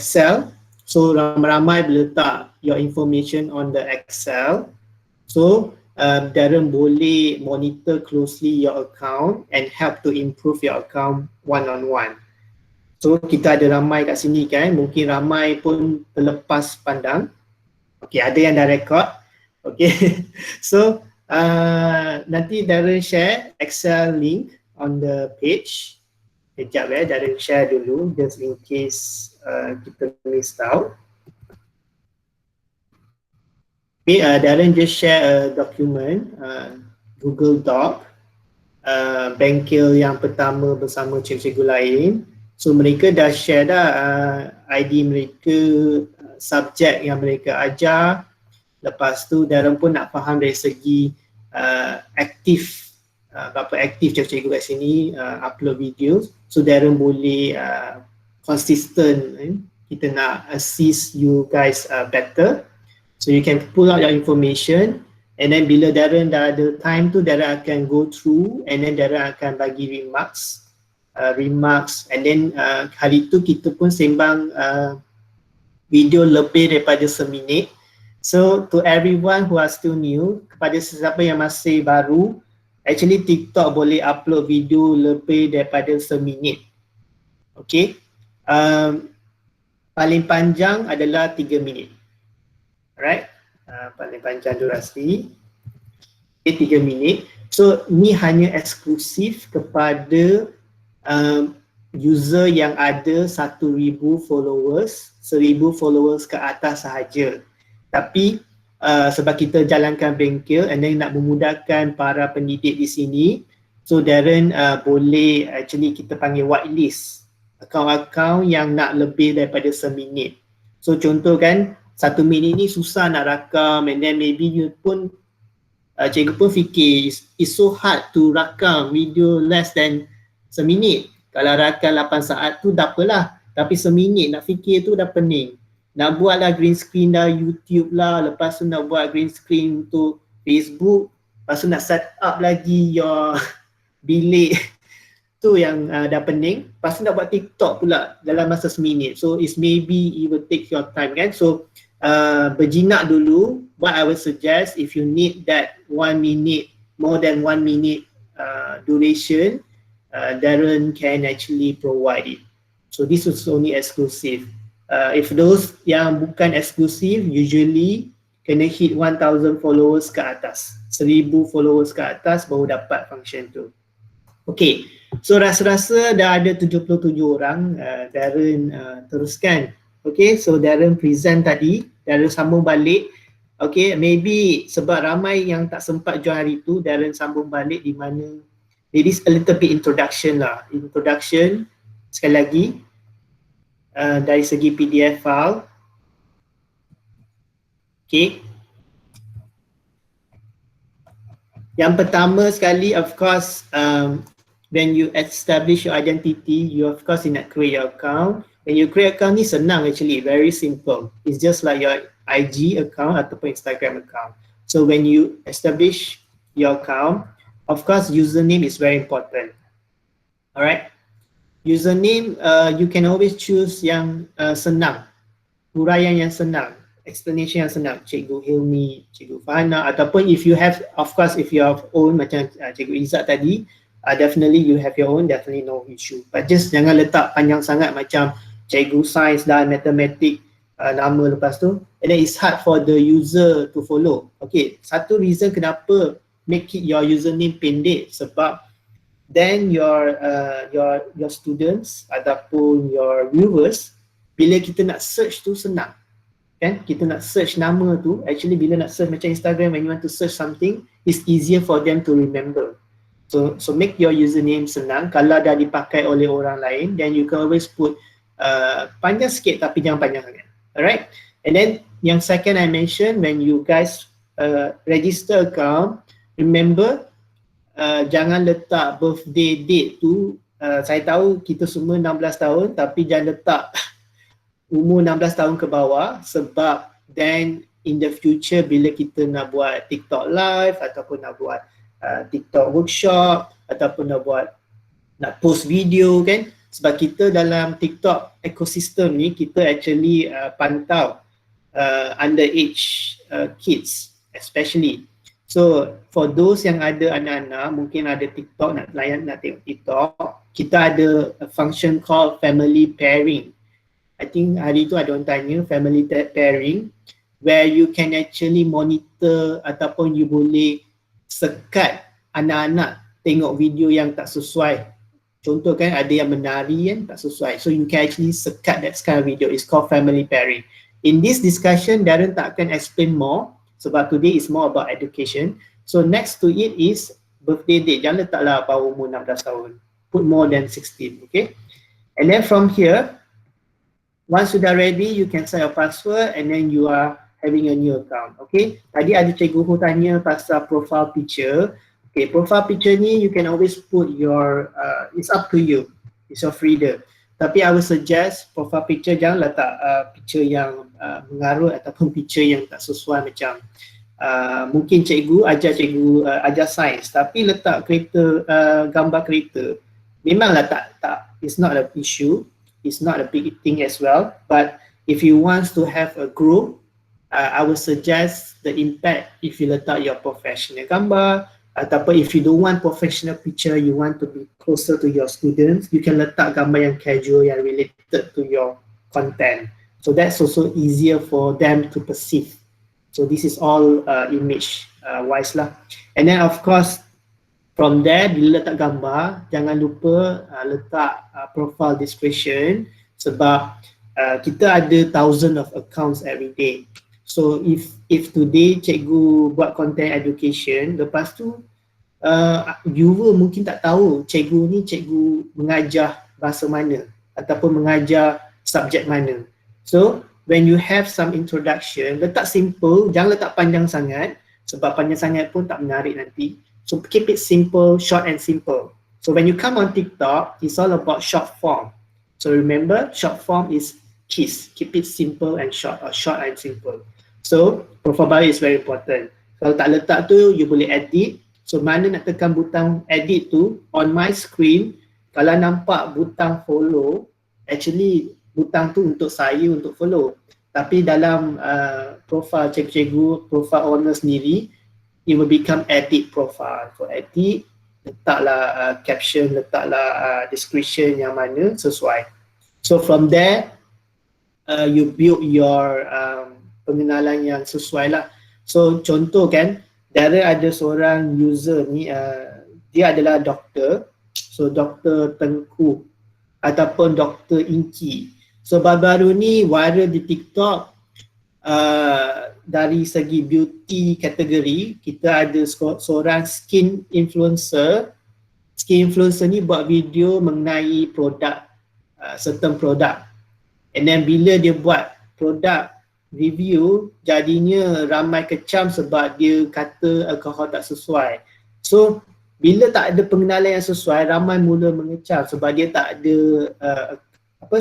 Excel. So ramai-ramai letak your information on the Excel. So Darren boleh monitor closely your account and help to improve your account one-on-one. So kita ada ramai kat sini kan, mungkin ramai pun terlepas pandang. Okay, ada yang dah record. Okay, so nanti Darren share Excel link on the page. Sekejap Darren share dulu just in case kita miss out. Okay, Darren just share a document, Google Doc, Bengkel yang pertama bersama cikgu-cikgu lain. So mereka dah share dah ID mereka, subjek yang mereka ajar. Lepas tu Darren pun nak faham dari segi aktif, berapa aktif cikgu-cikgu kat sini upload video. So Darren boleh consistent, kita nak assist you guys better. So you can pull out your information, and then bila Darren dah ada time tu, Darren akan go through and then Darren akan bagi remarks, and then hari tu kita pun sembang video lebih daripada seminit. So to everyone who are still new, kepada sesiapa yang masih baru, actually TikTok boleh upload video lebih daripada seminit. Okay, paling panjang adalah 3 minit. Alright, paling panjang durasi 3 minit. So ni hanya eksklusif kepada user yang ada 1,000 followers, 1,000 followers ke atas sahaja. Tapi sebab kita jalankan bengkel and then nak memudahkan para pendidik di sini, so Darren boleh actually kita panggil whitelist akaun-akaun yang nak lebih daripada seminit. So contoh kan, 1 minit ni susah nak rakam, and then maybe you pun cikgu pun fikir it's so hard to rakam video less than seminit. Kalau rakam 8 saat tu dah apalah, tapi seminit nak fikir tu dah pening. Nak buat lah green screen dah YouTube lah, lepas tu nak buat green screen untuk Facebook, lepas tu nak set up lagi your bilik tu yang dah pening. Lepas tu nak buat TikTok pula dalam masa seminit. So it's maybe it will take your time kan. So berjinak dulu. What I would suggest, if you need that 1 minute, more than 1 minute duration, Darren can actually provide it. So this is only exclusive. If those yang bukan eksklusif, usually kena hit 1,000 followers ke atas, 1,000 followers ke atas baru dapat function tu. Okay, so rasa-rasa dah ada 77 orang. Darren teruskan. Okay, so Darren present tadi, Darren sambung balik. Okay, maybe sebab ramai yang tak sempat join hari tu, Darren sambung balik di mana it is a little bit introduction lah. Introduction, sekali lagi, dari segi PDF file. Okay. Yang pertama sekali, of course, when you establish your identity, you of course you nak create your account. When you create account ni senang actually, very simple. It's just like your IG account ataupun Instagram account. So when you establish your account, of course username is very important. Alright, username you can always choose yang senang, huraian yang senang, explanation yang senang, Cikgu Hilmi, Cikgu Fahana, ataupun if you have, of course if you have own macam Cikgu Izzat tadi, definitely you have your own, definitely no issue. But just jangan letak panjang sangat macam Cikgu Sains dan Matematik nama lepas tu, and then it's hard for the user to follow. Okay, satu reason kenapa make it your username pendek, sebab then your students ataupun your viewers, bila kita nak search tu senang kan, kita nak search nama tu, actually bila nak search macam Instagram, when you want to search something, it's easier for them to remember. So make your username senang. Kalau dah dipakai oleh orang lain, then you can always put panjang sikit tapi jangan panjang sangat. Alright, and then yang second I mentioned, when you guys register account, remember jangan letak birthday date tu. Saya tahu kita semua 16 tahun, tapi jangan letak umur 16 tahun ke bawah, sebab then in the future bila kita nak buat TikTok live ataupun nak buat TikTok workshop ataupun nak post video kan, Sebab kita dalam TikTok ekosistem ni, kita actually pantau underage kids especially. So for those yang ada anak-anak, mungkin ada TikTok, nak tengok TikTok, kita ada a function called family pairing. I think hari tu ada orang tanya family pairing, where you can actually monitor ataupun you boleh sekat anak-anak tengok video yang tak sesuai. Contoh kan, ada yang menari kan tak sesuai, so you can actually sekat that kind of video. It's called family pairing. In this discussion, Darren tak akan explain more sebab today is more about education. So next to it is birthday date. Jangan letaklah bawah umur 16 tahun. Put more than 16, okay? And then from here, once you dah ready, you can set your password and then you are having a new account, okay? Tadi ada cikgu who tanya pasal profile picture. Okay, profile picture ni you can always put your, it's up to you. It's your freedom. Tapi I would suggest profile picture jangan letak picture yang mengarut ataupun picture yang tak sesuai macam mungkin cikgu ajar sains tapi letak kereta, gambar kereta. Memanglah tak, it's not an issue, it's not a big thing as well. But if you want to have a group, I would suggest the impact if you letak your professional gambar, ataupun if you don't want professional picture, you want to be closer to your students, you can letak gambar yang casual yang related to your content. So that's also easier for them to perceive. So this is all image wise lah. And then of course from there, bila letak gambar, jangan lupa letak profile description sebab kita ada thousands of accounts every day. So if today cikgu buat content education, lepas tu viewer mungkin tak tahu cikgu ni cikgu mengajar bahasa mana ataupun mengajar subjek mana. So when you have some introduction, letak simple, jangan letak panjang sangat sebab panjang sangat pun tak menarik nanti. So keep it simple, short and simple. So when you come on TikTok, it's all about short form. So remember, short form is KISS, keep it simple and short, or short and simple. So profile bio is very important. Kalau tak letak tu, you boleh edit. So mana nak tekan butang edit tu, on my screen, kalau nampak butang follow, actually butang tu untuk saya untuk follow. Tapi dalam profile cikgu-cikgu, profile owner sendiri, it will become edit profile. So edit, letaklah caption, letaklah description yang mana sesuai. So from there, you build your pengenalan yang sesuai lah. So contoh kan, ada seorang user ni, dia adalah doktor. So Dr. Tengku ataupun Dr. Inki. So baru-baru ni viral di TikTok dari segi beauty kategori. Kita ada seorang skin influencer. Skin influencer ni buat video mengenai produk, certain produk. And then bila dia buat produk review, jadinya ramai kecam sebab dia kata alkohol tak sesuai. So bila tak ada pengenalan yang sesuai, ramai mula mengecam sebab dia tak ada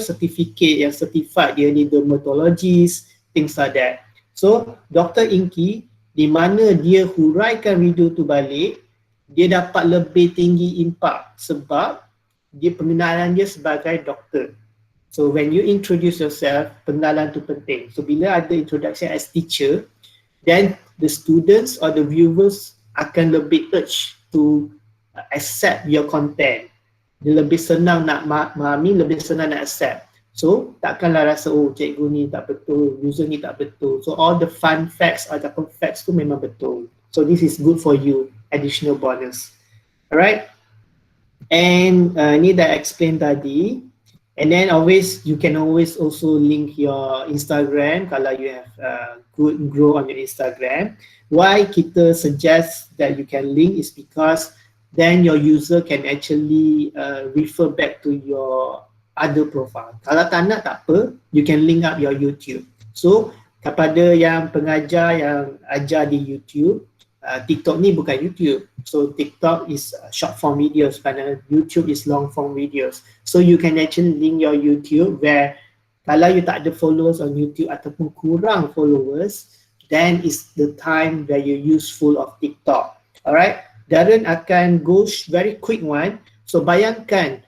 certificate yang certified, dia ni dermatologist, things like that. So Dr. Inki, di mana dia huraikan video tu balik, dia dapat lebih tinggi impact sebab dia pengenalan dia sebagai doktor. So when you introduce yourself, pengenalan tu penting. So bila ada introduction as teacher, then the students or the viewers akan lebih urge to accept your content. Dia lebih senang nak memahami, lebih senang nak accept. So takkanlah rasa, oh cikgu ni tak betul, user ni tak betul. So all the fun facts ataupun facts tu memang betul. So this is good for you, additional bonus. Alright? And ni dah explain tadi. And then always, you can always also link your Instagram kalau you have good grow on your Instagram. Why kita suggest that you can link is because then your user can actually refer back to your other profile. Kalau tak nak, tak apa, you can link up your YouTube. So kepada yang pengajar yang ajar di YouTube, TikTok ni bukan YouTube. So TikTok is short form videos, padahal YouTube is long form videos. So you can actually link your YouTube where kalau you tak ada followers on YouTube ataupun kurang followers, then it's the time where you useful of TikTok. Alright, Darren akan go very quick one. So bayangkan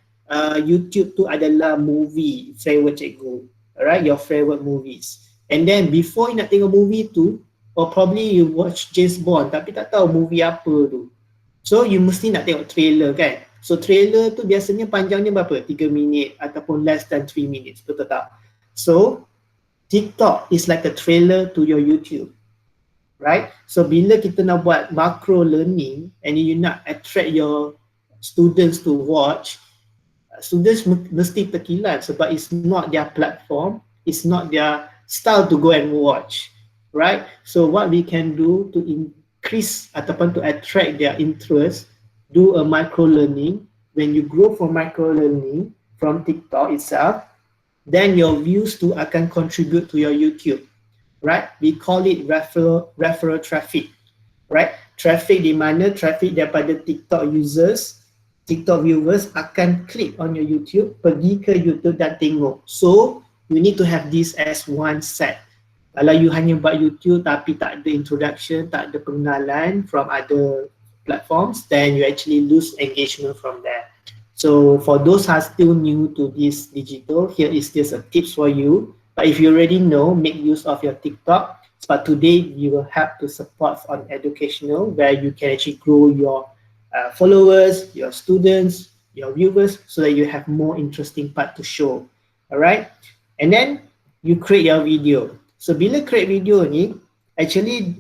YouTube tu adalah movie favorite cikgu, alright, your favorite movies. And then before you nak tengok movie tu, or probably you watch James Bond tapi tak tahu movie apa tu. So you mesti nak tengok trailer kan. So trailer tu biasanya panjangnya berapa? 3 minit ataupun less than 3 minutes, betul tak? So TikTok is like a trailer to your YouTube. Right? So bila kita nak buat macro learning and you nak attract your students to watch, students mesti terkilan sebab it's not their platform, it's not their style to go and watch, right? So what we can do to increase ataupun to attract their interest, do a micro learning. When you grow from micro learning from TikTok itself, then your views too akan contribute to your YouTube, right? We call it referral traffic, right? Traffic di mana traffic daripada TikTok users, TikTok viewers akan klik on your YouTube, pergi ke YouTube dan tengok. So you need to have this as one set. Kalau you hanya buat YouTube tapi tak ada introduction, tak ada pengenalan from other platforms, then you actually lose engagement from there. So for those who are still new to this digital, here is just a tips for you. But if you already know, make use of your TikTok. But today we will help to support on educational, where you can actually grow your followers, your students, your viewers, so that you have more interesting part to show. Alright, and then you create your video. So bila create video ni, actually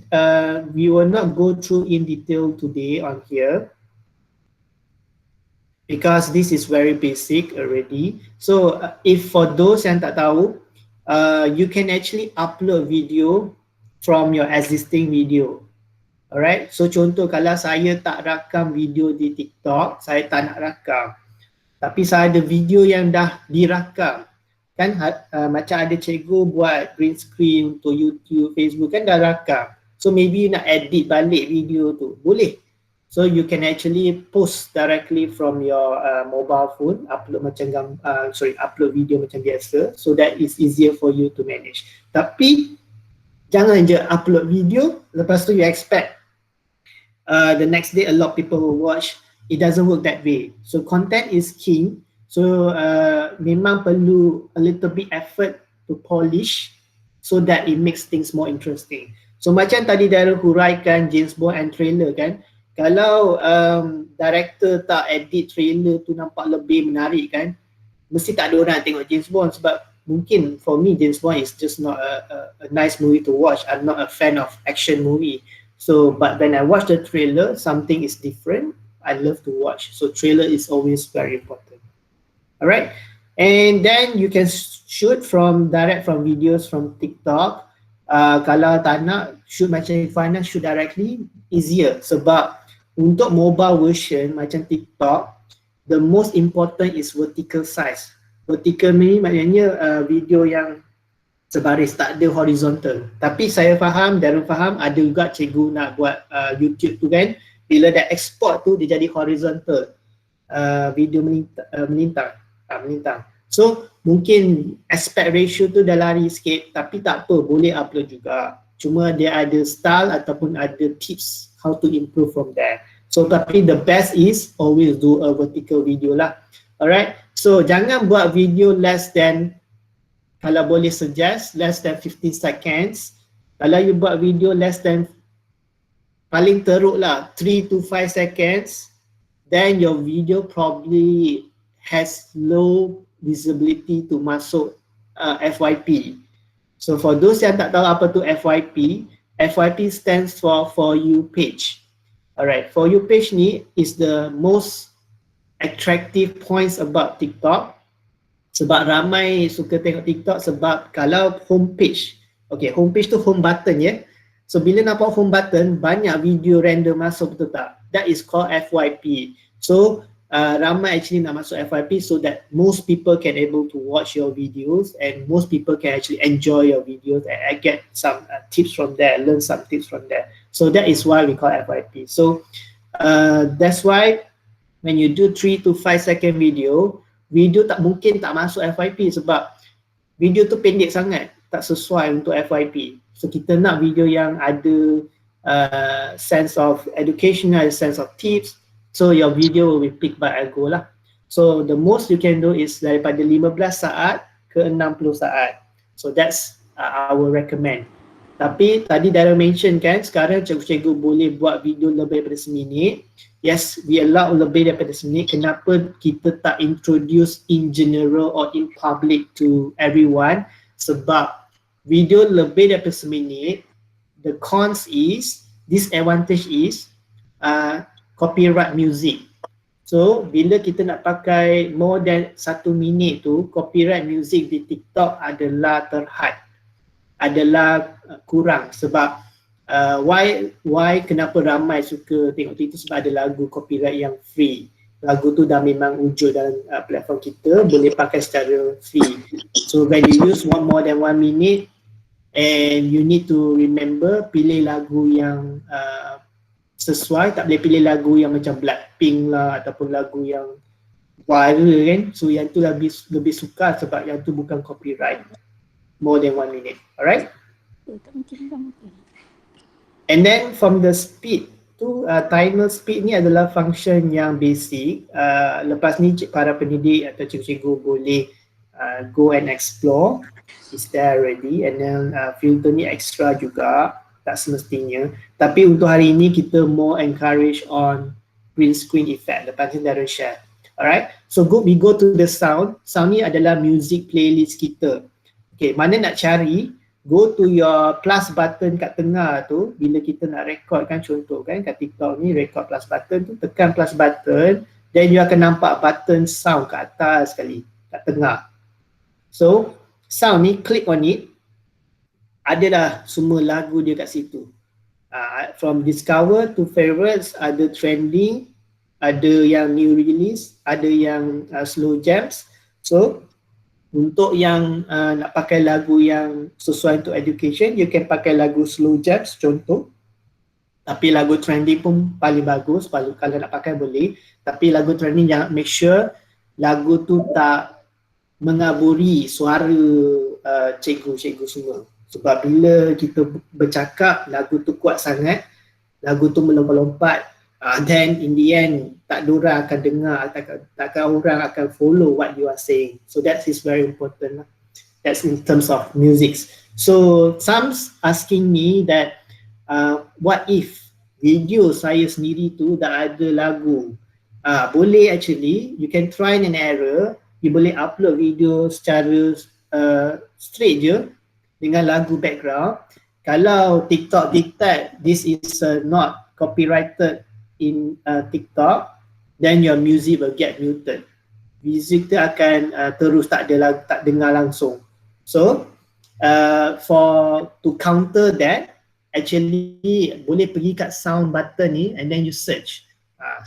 we will not go through in detail today on here because this is very basic already. So if for those yang tak tahu, you can actually upload video from your existing video. Alright, so contoh kalau saya tak rakam video di TikTok, saya tak nak rakam, tapi saya ada video yang dah dirakam kan, macam ada cikgu buat green screen untuk YouTube, Facebook kan dah rakam. So maybe you nak edit balik video tu, boleh. So you can actually post directly from your mobile phone, upload macam upload video macam biasa, so that is easier for you to manage. Tapi jangan je upload video lepas tu you expect the next day a lot of people will watch. It doesn't work that way. So content is king. So memang perlu a little bit effort to polish so that it makes things more interesting. So macam tadi Daryl huraikan James Bond and trailer kan, kalau director tak edit trailer tu nampak lebih menarik kan, mesti tak ada orang tengok James Bond. Sebab mungkin for me James Bond is just not a nice movie to watch. I'm not a fan of action movie. So but when I watch the trailer, something is different, I love to watch. So trailer is always very important. Alright, and then you can shoot direct from videos from TikTok. Kalau tak nak shoot macam Ifana, shoot directly, easier. Sebab untuk mobile version macam TikTok, the most important is vertical size. Vertical ni maknanya video yang sebaris, tak ada horizontal. Tapi saya faham, Darren faham, ada juga cikgu nak buat YouTube tu kan, bila dah export tu dia jadi horizontal, video melintang. So mungkin aspect ratio tu dah lari sikit, tapi tak apa, boleh upload juga. Cuma dia ada style ataupun ada tips how to improve from there. So tapi the best is always do a vertical video lah. Alright, so jangan buat video less than, kalau boleh suggest less than 15 seconds. Kalau you buat video less than, paling teruk lah 3 to 5 seconds, then your video probably has low visibility to masuk FYP. So for those yang tak tahu apa tu FYP, FYP stands for you page. Alright, for you page ni is the most attractive points about TikTok. Sebab ramai suka tengok TikTok sebab kalau homepage, okay, homepage tu home button ya. So bila nampak home button, banyak video random masuk, betul tak? That is called FYP. So ramai actually nak masuk FYP so that most people can able to watch your videos and most people can actually enjoy your videos and I get some tips from there, learn some tips from there. So that is why we call FYP. So that's why when you do 3 to 5 second video tak mungkin tak masuk FYP sebab video tu pendek sangat, tak sesuai untuk FYP. So kita nak video yang ada sense of educational, sense of tips. So your video will be picked by algo lah. So the most you can do is daripada 15 saat ke 60 saat. So that's our recommend. Tapi tadi Darren mention kan, sekarang cikgu-cikgu boleh buat video lebih daripada seminit. Yes, we allow lebih daripada seminit. Kenapa kita tak introduce in general or in public to everyone? Sebab video lebih daripada seminit, the cons is, disadvantage is copyright music. So bila kita nak pakai more than 1 minit tu, copyright music di TikTok adalah terhad, adalah kurang. Sebab why kenapa ramai suka tengok itu, sebab ada lagu copyright yang free. Lagu tu dah memang wujud dalam platform kita, boleh pakai secara free. So when you use more than 1 minute, and you need to remember, pilih lagu yang sesuai, tak boleh pilih lagu yang macam Blackpink lah ataupun lagu yang viral kan. So yang tu lebih suka sebab yang tu bukan copyright, more than 1 minute. Alright? And then from the speed tu, timer speed ni adalah function yang basic. Lepas ni para pendidik atau cikgu-cikgu boleh go and explore, is there already, and then filter ni extra juga, tak semestinya. Tapi untuk hari ini kita more encourage on green screen effect. Lepas ni Darren share. Alright, so we go to the sound. Sound ni adalah music playlist kita. Okay, mana nak cari, go to your plus button kat tengah tu. Bila kita nak record kan, contoh kan kat TikTok ni, record plus button tu, tekan plus button, then you akan nampak button sound kat atas sekali, kat tengah. So sound ni, click on it, adalah semua lagu dia kat situ. From discover to favorites, ada trending, ada yang new release, ada yang slow jams. So untuk yang nak pakai lagu yang sesuai untuk education, you can pakai lagu slow jams contoh. Tapi lagu trending pun paling bagus, kalau nak pakai boleh. Tapi lagu trending jangan, make sure lagu tu tak mengaburi suara cikgu-cikgu semua. Sebab bila kita bercakap, lagu tu kuat sangat, lagu tu melompat-lompat, then in the end tak ada orang akan dengar, takkan orang akan follow what you are saying. So that is very important. That's in terms of music. So some asking me that what if video saya sendiri tu dah ada lagu? Boleh actually, you can try and error. You boleh upload video secara straight je dengan lagu background. Kalau TikTok detect this is not copyrighted in TikTok, then your music will get muted. Music tu akan terus tak dengar langsung. So to counter that, actually boleh pergi kat sound button ni and then you search.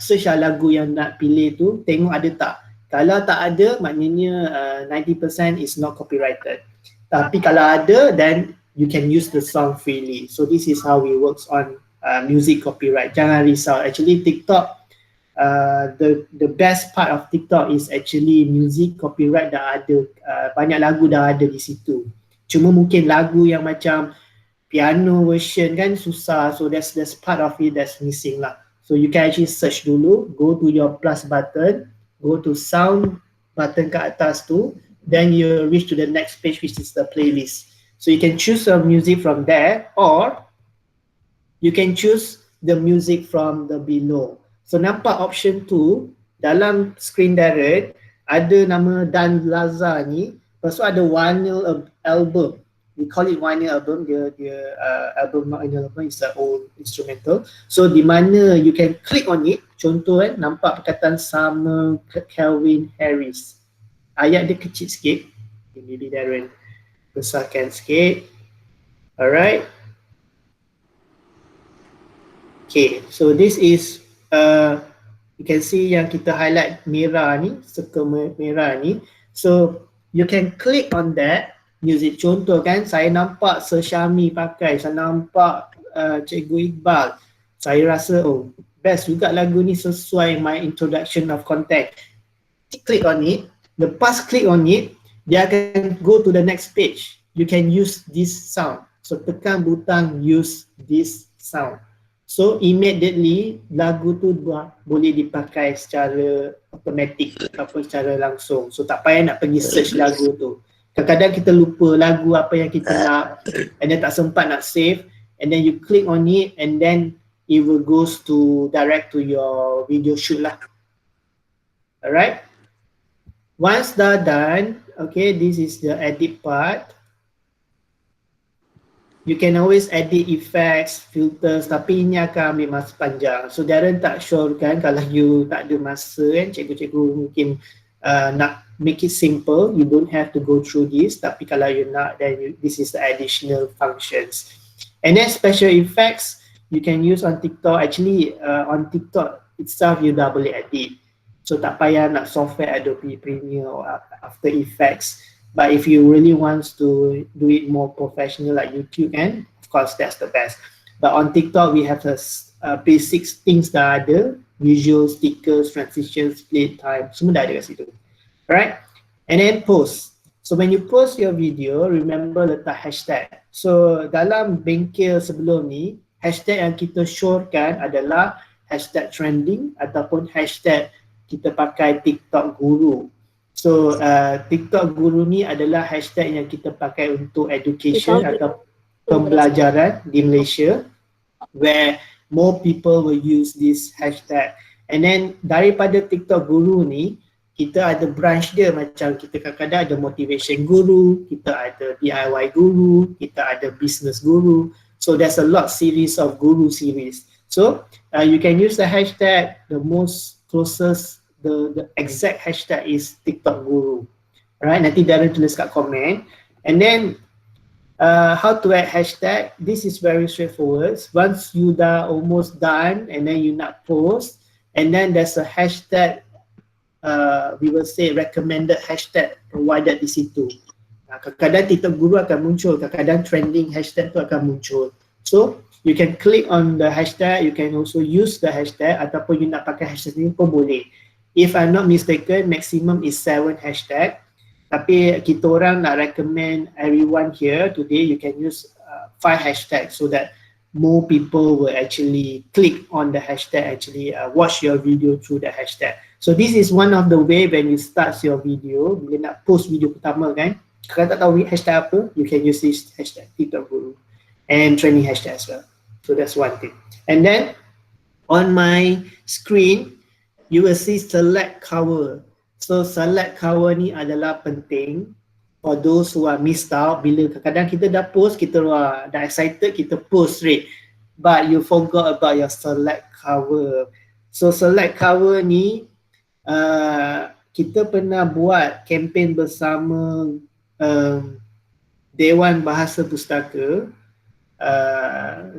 Search lagu yang nak pilih tu, tengok ada tak. Kalau tak ada, maknanya 90% is not copyrighted. Tapi kalau ada, then you can use the song freely. So this is how we works on music copyright. Jangan risau. Actually TikTok, the best part of TikTok is actually music copyright dah ada. Banyak lagu dah ada di situ. Cuma mungkin lagu yang macam piano version kan susah. So that's part of it that's missing lah. So you can actually search dulu, go to your plus button, go to sound button kat atas tu, then you reach to the next page which is the playlist. So you can choose your music from there, or you can choose the music from the below. So nampak option tu dalam screen direct ada nama Dan Laza ni, lepas tu ada vinyl album. We call it vinyl album, dia album vinyl album is the old instrumental. So di mana you can click on it, contoh kan nampak perkataan sama Calvin Harris. Ayat dia kecil sikit, maybe Darren besarkan sikit. Alright. Okay, so this is you can see yang kita highlight merah ni, circle merah ni. So you can click on that music. Contoh kan, saya nampak Sir Syami pakai, saya nampak Cikgu Iqbal. Saya rasa oh best juga lagu ni, sesuai my introduction of content. Click on it. Lepas click on it, dia akan go to the next page. You can use this sound. So tekan butang use this sound. So immediately lagu tu boleh dipakai secara automatic ataupun secara langsung. So tak payah nak pergi search lagu tu. Kadang-kadang kita lupa lagu apa yang kita nak and then tak sempat nak save, and then you click on it and then it will goes to direct to your video shoot lah. Alright. Once dah done, okay, this is the edit part. You can always edit effects, filters, tapi ini akan ambil masa panjang. So Darren tak sure kan, kalau you tak ada masa kan, cikgu-cikgu mungkin nak make it simple, you don't have to go through this, tapi kalau you nak, then this is the additional functions. And then special effects, you can use on TikTok. Actually, on TikTok itself, you dah boleh edit. So tak payah nak software Adobe Premiere or After Effects. But if you really want to do it more professional like YouTube, and of course that's the best. But on TikTok we have the basic things dah ada, visuals, stickers, transitions, play time, semua dah ada kat situ. Alright, and then post. So when you post your video, remember letak hashtag. So dalam Bengkel sebelum ni, hashtag yang kita shorekan adalah hashtag trending ataupun hashtag kita pakai TikTok Guru. So TikTok Guru ni adalah hashtag yang kita pakai untuk education atau pembelajaran di Malaysia, where more people will use this hashtag. And then daripada TikTok Guru ni, kita ada branch dia, macam kita kadang-kadang ada motivation guru, kita ada DIY guru, kita ada business guru. So there's a lot series of guru series. So you can use the hashtag, the most closest, the exact hashtag is TikTok Guru. Alright, nanti Darren tulis kat komen. And then how to add hashtag, this is very straightforward. Once you dah almost done and then you nak post, and then there's a hashtag, we will say recommended hashtag provided di situ. Kadang-kadang TikTok Guru akan muncul, kadang-kadang trending hashtag tu akan muncul. So you can click on the hashtag, you can also use the hashtag, ataupun you nak pakai hashtag ni pun boleh. If I'm not mistaken, maximum is 7 hashtag. Tapi kita orang nak recommend everyone here today, you can use 5 hashtags so that more people will actually click on the hashtag, actually watch your video through the hashtag. So this is one of the way when you start your video, bila nak post video pertama kan, kalau tak tahu hashtag apa, you can use this hashtag TikTok Guru and trending hashtag as well. So that's one thing. And then on my screen, you will see select cover. So select cover ni adalah penting for those who are missed out. Bila kadang-kadang kita dah post, kita dah excited, kita post straight, but you forgot about your select cover. So select cover ni kita pernah buat kempen bersama Dewan Bahasa Pustaka,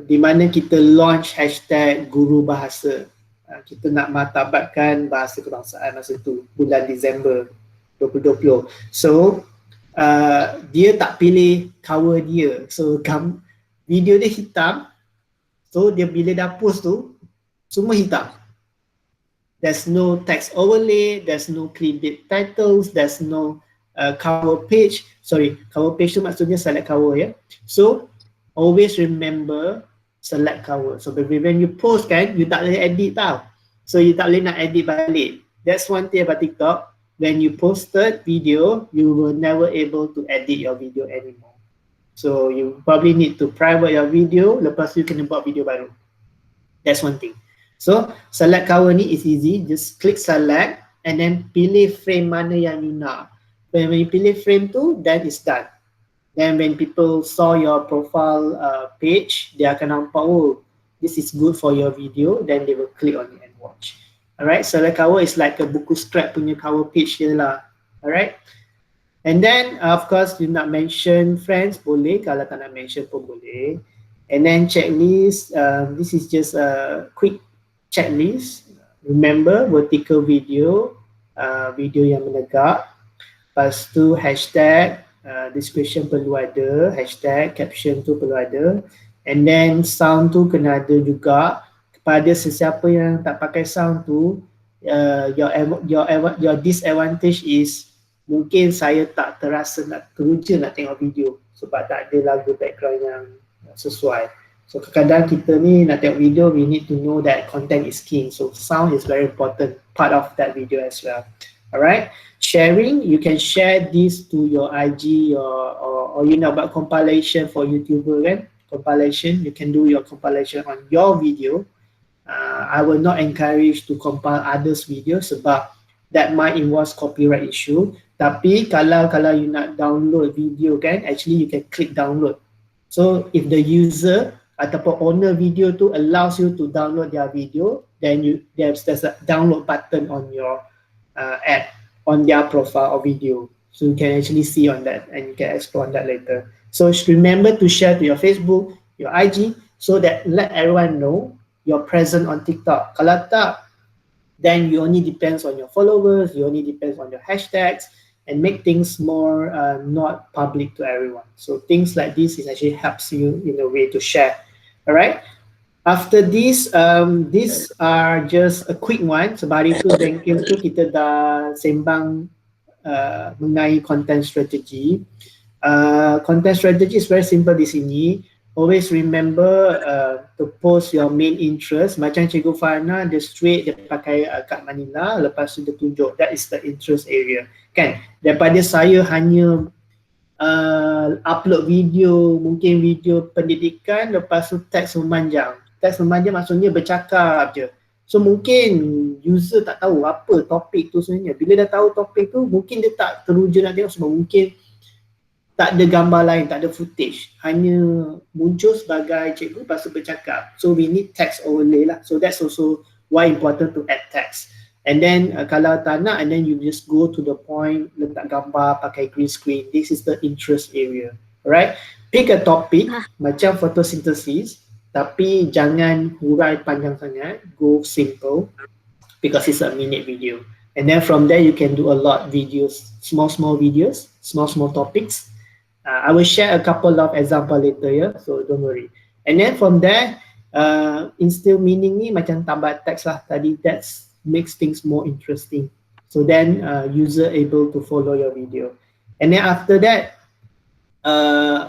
di mana kita launch hashtag Guru Bahasa. Kita nak martabatkan bahasa kebangsaan masa tu, bulan Disember 2020. So dia tak pilih cover dia, so video dia hitam. So dia bila dah post tu semua hitam. There's no text overlay, there's no clickbait titles, there's no cover page. Sorry, cover page tu maksudnya select cover ya. So always remember select cover. So when you post kan, you tak boleh edit tau. So you tak boleh nak edit balik. That's one thing about TikTok. When you posted video, you will never able to edit your video anymore. So you probably need to private your video, lepas tu you kena buat video baru. That's one thing. So select cover ni is easy, just click select and then pilih frame mana yang you nak. When you pilih frame tu, then it's done. Then when people saw your profile page, dia akan nampak, oh, this is good for your video, then they will click on it and watch. Alright, select cover is like a buku scrap punya cover page je lah. Alright. And then of course you nak mention friends boleh, kalau tak nak mention pun boleh. And then checklist, this is just a quick checklist. Remember vertical video, video yang menegak. Lepas tu hashtag, description perlu ada, hashtag, caption tu perlu ada, and then sound tu kena ada juga. Kepada sesiapa yang tak pakai sound tu, your disadvantage is mungkin saya tak terasa nak teruja nak tengok video sebab tak ada lagu background yang sesuai. So kadang-kadang kita ni nak tengok video, we need to know that content is king. So sound is very important part of that video as well. Alright, sharing, you can share this to your IG or you know about compilation for YouTuber kan, compilation, you can do your compilation on your video. I will not encourage to compile others video sebab that might involve copyright issue. Tapi kalau you nak download video kan, actually you can click download. So if the user ataupun owner video tu allows you to download their video, then there's a download button on your app, on their profile or video. So you can actually see on that and you can explore on that later. So remember to share to your Facebook, your IG, so that let everyone know you're present on TikTok. Kalau tak, then you only depends on your followers, you only depends on your hashtags, and make things more not public to everyone. So things like this is actually helps you in a way to share. All right. After this, these are just a quick one. Sebab hari tu Bengkel tu kita dah sembang mengenai content strategy. Content strategy is very simple di sini. Always remember to post your main interest. Macam Cikgu Fana, dia straight, dia pakai kad Manila, lepas tu dia tunjuk. That is the interest area. Kan? Daripada saya hanya upload video, mungkin video pendidikan, lepas tu teks memanjang. Teks memanjang maksudnya bercakap je. So mungkin user tak tahu apa topik tu sebenarnya. Bila dah tahu topik tu, mungkin dia tak teruja nak tengok sebab mungkin tak ada gambar lain, tak ada footage. Hanya muncul sebagai cikgu lepas tu bercakap. So we need text overlay lah. So that's also why important to add text. And then kalau tak nak, and then you just go to the point, letak gambar, pakai green screen. This is the interest area. Alright? Pick a topic, macam photosynthesis, tapi jangan hurai panjang sangat. Go simple, because it's a minute video. And then from there, you can do a lot videos, small videos, small topics. I will share a couple of example later, yeah? So don't worry. And then from there, instill meaning ni macam tambah teks lah tadi. That makes things more interesting. So then user able to follow your video. And then after that,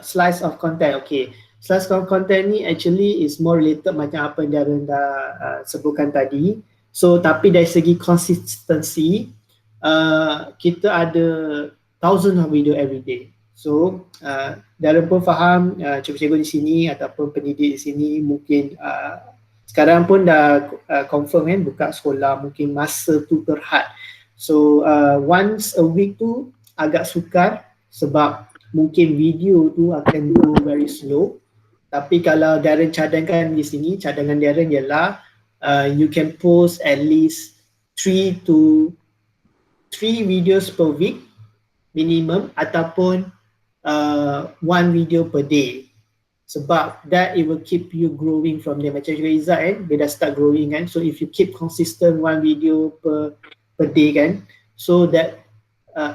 slice of content. Okay, slice of content ni actually is more related macam apa yang Darren dah sebutkan tadi. So tapi dari segi consistency, kita ada thousands of video every day. So Darren pun faham cikgu-cikgu di sini ataupun pendidik di sini mungkin sekarang pun dah confirm kan buka sekolah, mungkin masa tu terhad. So once a week tu agak sukar sebab mungkin video tu akan go very slow. Tapi kalau Darren cadangkan di sini, cadangan Darren ialah you can post at least 3 videos per week minimum ataupun 1 video per day. Sebab that it will keep you growing from there. Macam juga Izzat kan, dia dah start growing kan. So if you keep consistent 1 video per day kan, so that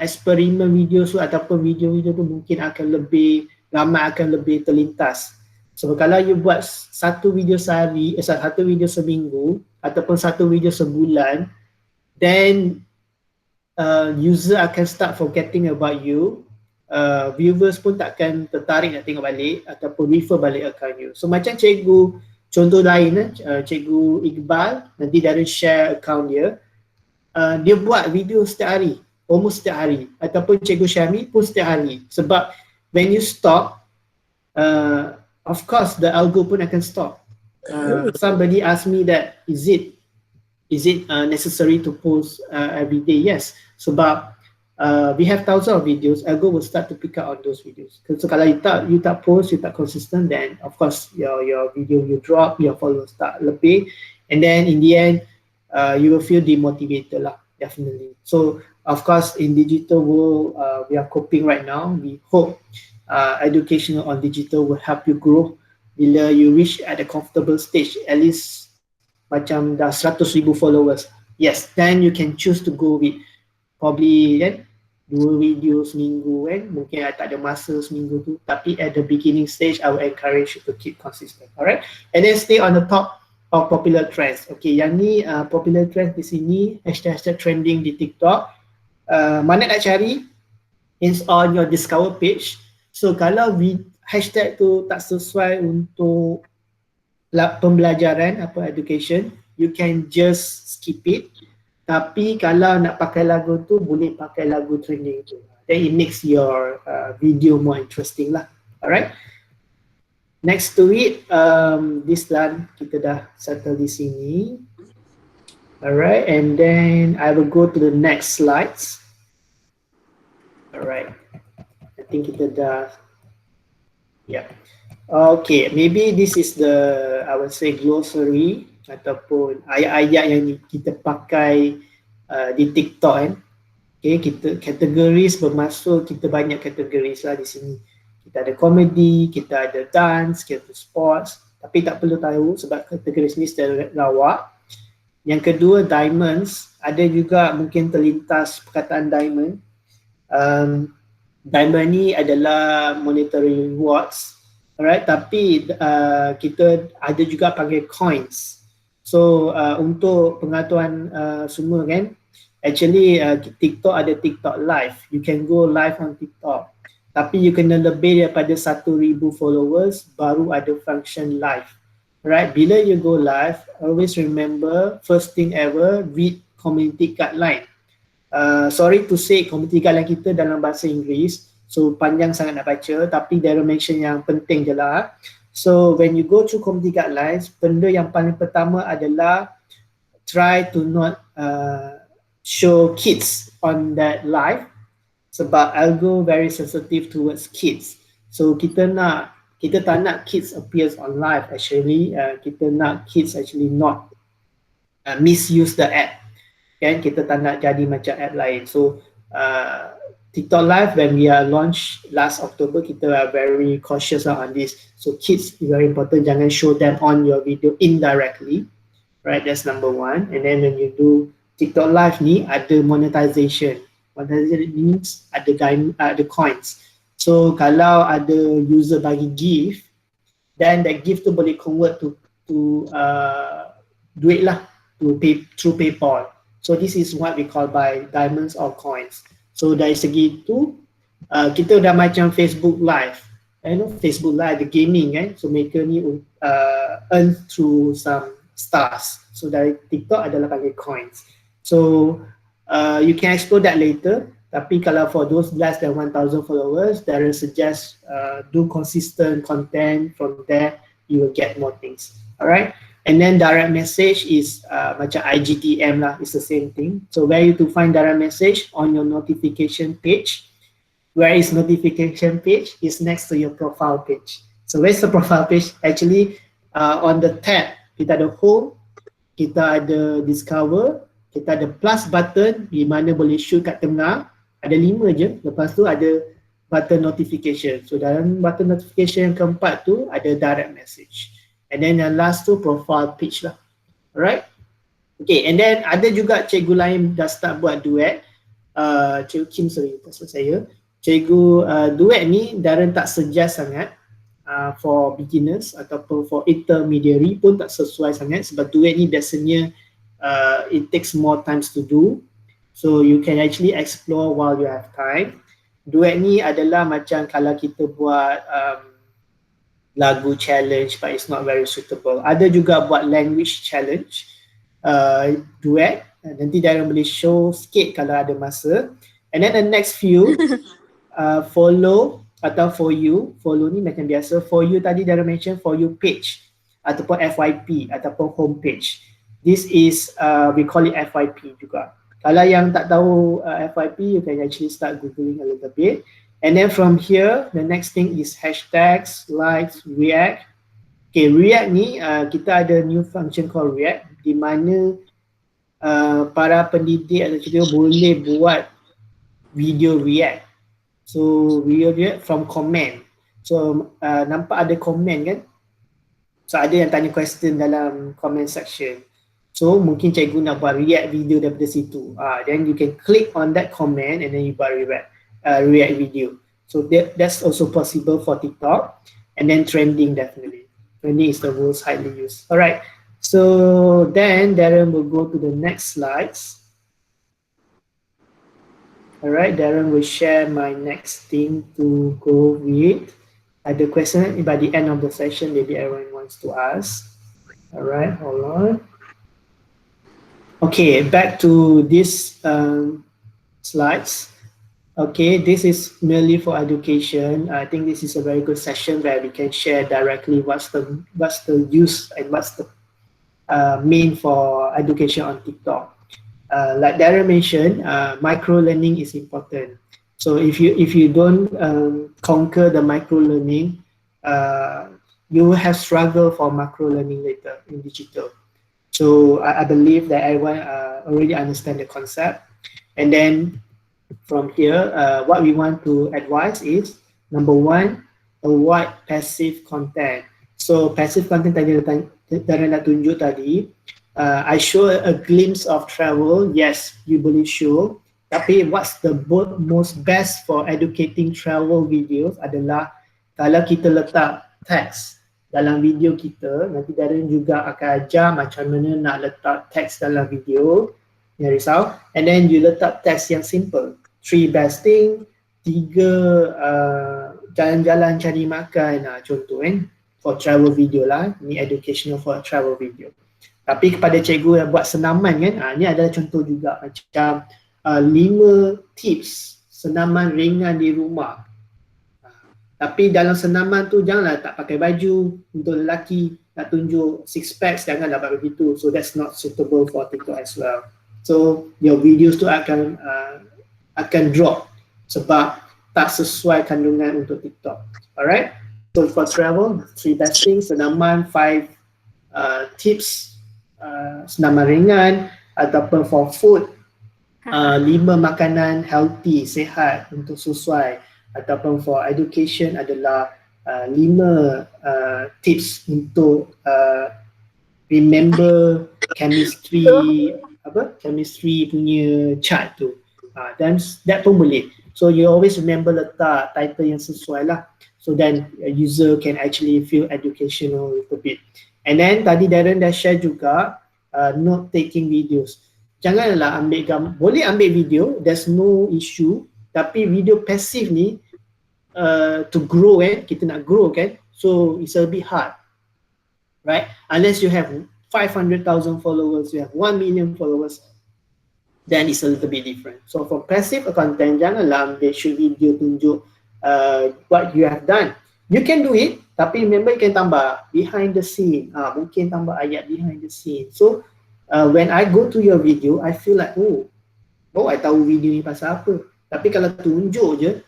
eksperimen video tu ataupun video-video tu mungkin akan lebih ramai, akan lebih terlintas. So kalau you buat 1 video sehari, 1 video seminggu ataupun 1 video sebulan, then user akan start forgetting about you. Viewers pun takkan tertarik nak tengok balik ataupun refer balik account you. So macam cikgu, contoh lain cikgu Iqbal, nanti Darren share account dia, dia buat video setiap hari, almost setiap hari, ataupun cikgu Syami pun setiap hari. Sebab when you stop, of course the algo pun akan stop. Somebody asked me that is it necessary to post every day? Yes, sebab we have thousands of videos, algo will start to pick up on those videos. So kalau you tak post, you tak consistent, then of course your video you drop, your followers start lebih, and then in the end you will feel demotivated lah, definitely. So of course in digital world we are coping right now. We hope educational on digital will help you grow. Bila you reach at a comfortable stage, at least macam dah 100,000 followers, yes, then you can choose to go with probably kan 2 video seminggu kan, mungkin tak ada masa seminggu tu, tapi at the beginning stage I will encourage you to keep consistent. Alright, and then stay on the top of popular trends. Okay, yang ni popular trends di sini, hashtag trending di TikTok. Mana nak cari? It's on your discover page. So kalau hashtag tu tak sesuai untuk pembelajaran apa education, you can just skip it. Tapi kalau nak pakai lagu tu, boleh pakai lagu training tu. Then it makes your video more interesting lah. Alright. Next to it, this one kita dah settle di sini. Alright, and then I will go to the next slides. Alright, I think kita dah, yeah. Okay, maybe this is the, I would say, glossary ataupun ayat-ayat yang kita pakai di TikTok kan. Okay, kita categories bermaksud kita banyak categories lah di sini. Kita ada comedy, kita ada dance, kita ada sports. Tapi tak perlu tahu sebab kategori ni secara lawak. Yang kedua, diamonds. Ada juga mungkin terlintas perkataan diamond. Diamond ni adalah monetary rewards. Alright, tapi kita ada juga panggil coins. So untuk pengetahuan semua kan, actually TikTok ada TikTok live. You can go live on TikTok. Tapi you kena lebih daripada 1,000 followers baru ada function live. Right, bila you go live, always remember first thing ever, read community guideline. Sorry to say, community guideline kita dalam bahasa Inggeris. So panjang sangat nak baca, tapi there are mention yang penting je lah. So when you go through community guidelines, benda yang paling pertama adalah try to not show kids on that live. Sebab algo very sensitive towards kids. So kita tak nak kids appears on live actually. Kita nak kids actually not misuse the app. Kan, kita tak nak jadi macam app lain. So TikTok live when we are launched last October, kita are very cautious on this. So kids is very important, jangan show them on your video indirectly. Right, that's number one. And then when you do TikTok live ni ada monetization. Monetization means ada coins. So kalau ada user bagi gift, then that gift tu boleh convert to duit lah, to pay through PayPal. So this is what we call by diamonds or coins. So dari segi itu kita dah macam Facebook live. Facebook live the gaming kan. So mereka ni earn through some stars. So dari TikTok adalah panggil coins. So you can explore that later. Tapi kalau for those less than 1,000 followers, Darren suggest do consistent content. From there, you will get more things. Alright. And then direct message is macam IGTM lah. It's the same thing. So where you to find direct message on your notification page. Where is notification page? Is next to your profile page. So where's the profile page? Actually on the tab, kita ada home, kita ada discover, kita ada plus button di mana boleh shoot kat tengah. Ada 5 je. Lepas tu ada button notification. So dalam button notification yang keempat tu ada direct message. And then yang last tu profile page lah. Alright. Okay, and then ada juga cikgu lain dah start buat duet. Cikgu Kim, sorry, maksud saya. Cikgu duet ni Darren tak suggest sangat for beginners ataupun for intermediary pun tak sesuai sangat sebab duet ni biasanya it takes more times to do. So you can actually explore while you have time. Duet ni adalah macam kalau kita buat lagu challenge but it's not very suitable. Ada juga buat language challenge, duet. Nanti Darren boleh show sikit kalau ada masa. And then the next few, follow atau for you. Follow ni macam biasa. For you tadi Darren mention for you page ataupun FYP ataupun homepage. This is, we call it FYP juga. Kalau yang tak tahu FYP, you can actually start googling a little bit. And then from here, the next thing is hashtags, likes, react. Okay, react ni kita ada new function called react di mana para pendidik atau cikgu boleh buat video react. So video react from comment. So nampak ada comment kan? So ada yang tanya question dalam comment section. So mungkin cikgu nak buat react video daripada situ. Then you can click on that comment and then you buat react video. So that's also possible for TikTok. And then trending definitely. Trending is the most highly used. Alright. So then Darren will go to the next slides. Alright, Darren will share my next thing to go with. Ada question by the end of the session, maybe everyone wants to ask. Alright, hold on. Okay, back to this slides. Okay, this is merely for education. I think this is a very good session where we can share directly what's the use and what's the main for education on TikTok. Like Darren mentioned, micro learning is important. So if you don't conquer the micro learning, you will have struggle for macro learning later in digital. So I believe that everyone already understand the concept. And then from here, what we want to advise is, number one, avoid passive content. So passive content tadi nak tunjuk tadi, I show a glimpse of travel. Yes, you boleh show. Tapi what's the most best for educating travel videos adalah kalau kita letak teks dalam video kita. Nanti Darren juga akan ajar macam mana nak letak teks dalam video. Jangan risau. And then you letak teks yang simple. 3 best thing, 3 jalan-jalan cari makan, contoh for travel video lah. Ni educational for travel video. Tapi kepada cikgu yang buat senaman kan, ni adalah contoh juga macam 5 tips senaman ringan di rumah. Tapi dalam senaman tu janganlah tak pakai baju. Untuk lelaki nak tunjuk six packs, janganlah buat begitu. So that's not suitable for TikTok as well. So your videos tu akan drop sebab tak sesuai kandungan untuk TikTok. Alright. So for travel, 3 best things, senaman, 5 tips senaman ringan, ataupun for food, 5 makanan healthy, sehat untuk sesuai, ataupun for education adalah 5 tips untuk remember chemistry punya chart tu. Dan that pun boleh. So you always remember letak title yang sesuai lah. So then user can actually feel educational a little bit. And then tadi Darren dah share juga note taking videos. Janganlah ambil gambar, boleh ambil video, there's no issue. Tapi video passive ni to grow kita nak grow kan. So it's a bit hard. Right? Unless you have 500,000 followers, you have 1 million followers, then it's a little bit different. So for passive content, janganlah ambil shoot video tunjuk what you have done. You can do it, tapi remember you can tambah behind the scene. Mungkin tambah ayat behind the scene. So when I go to your video, I feel like, oh I tahu video ni pasal apa. Tapi kalau tunjuk je,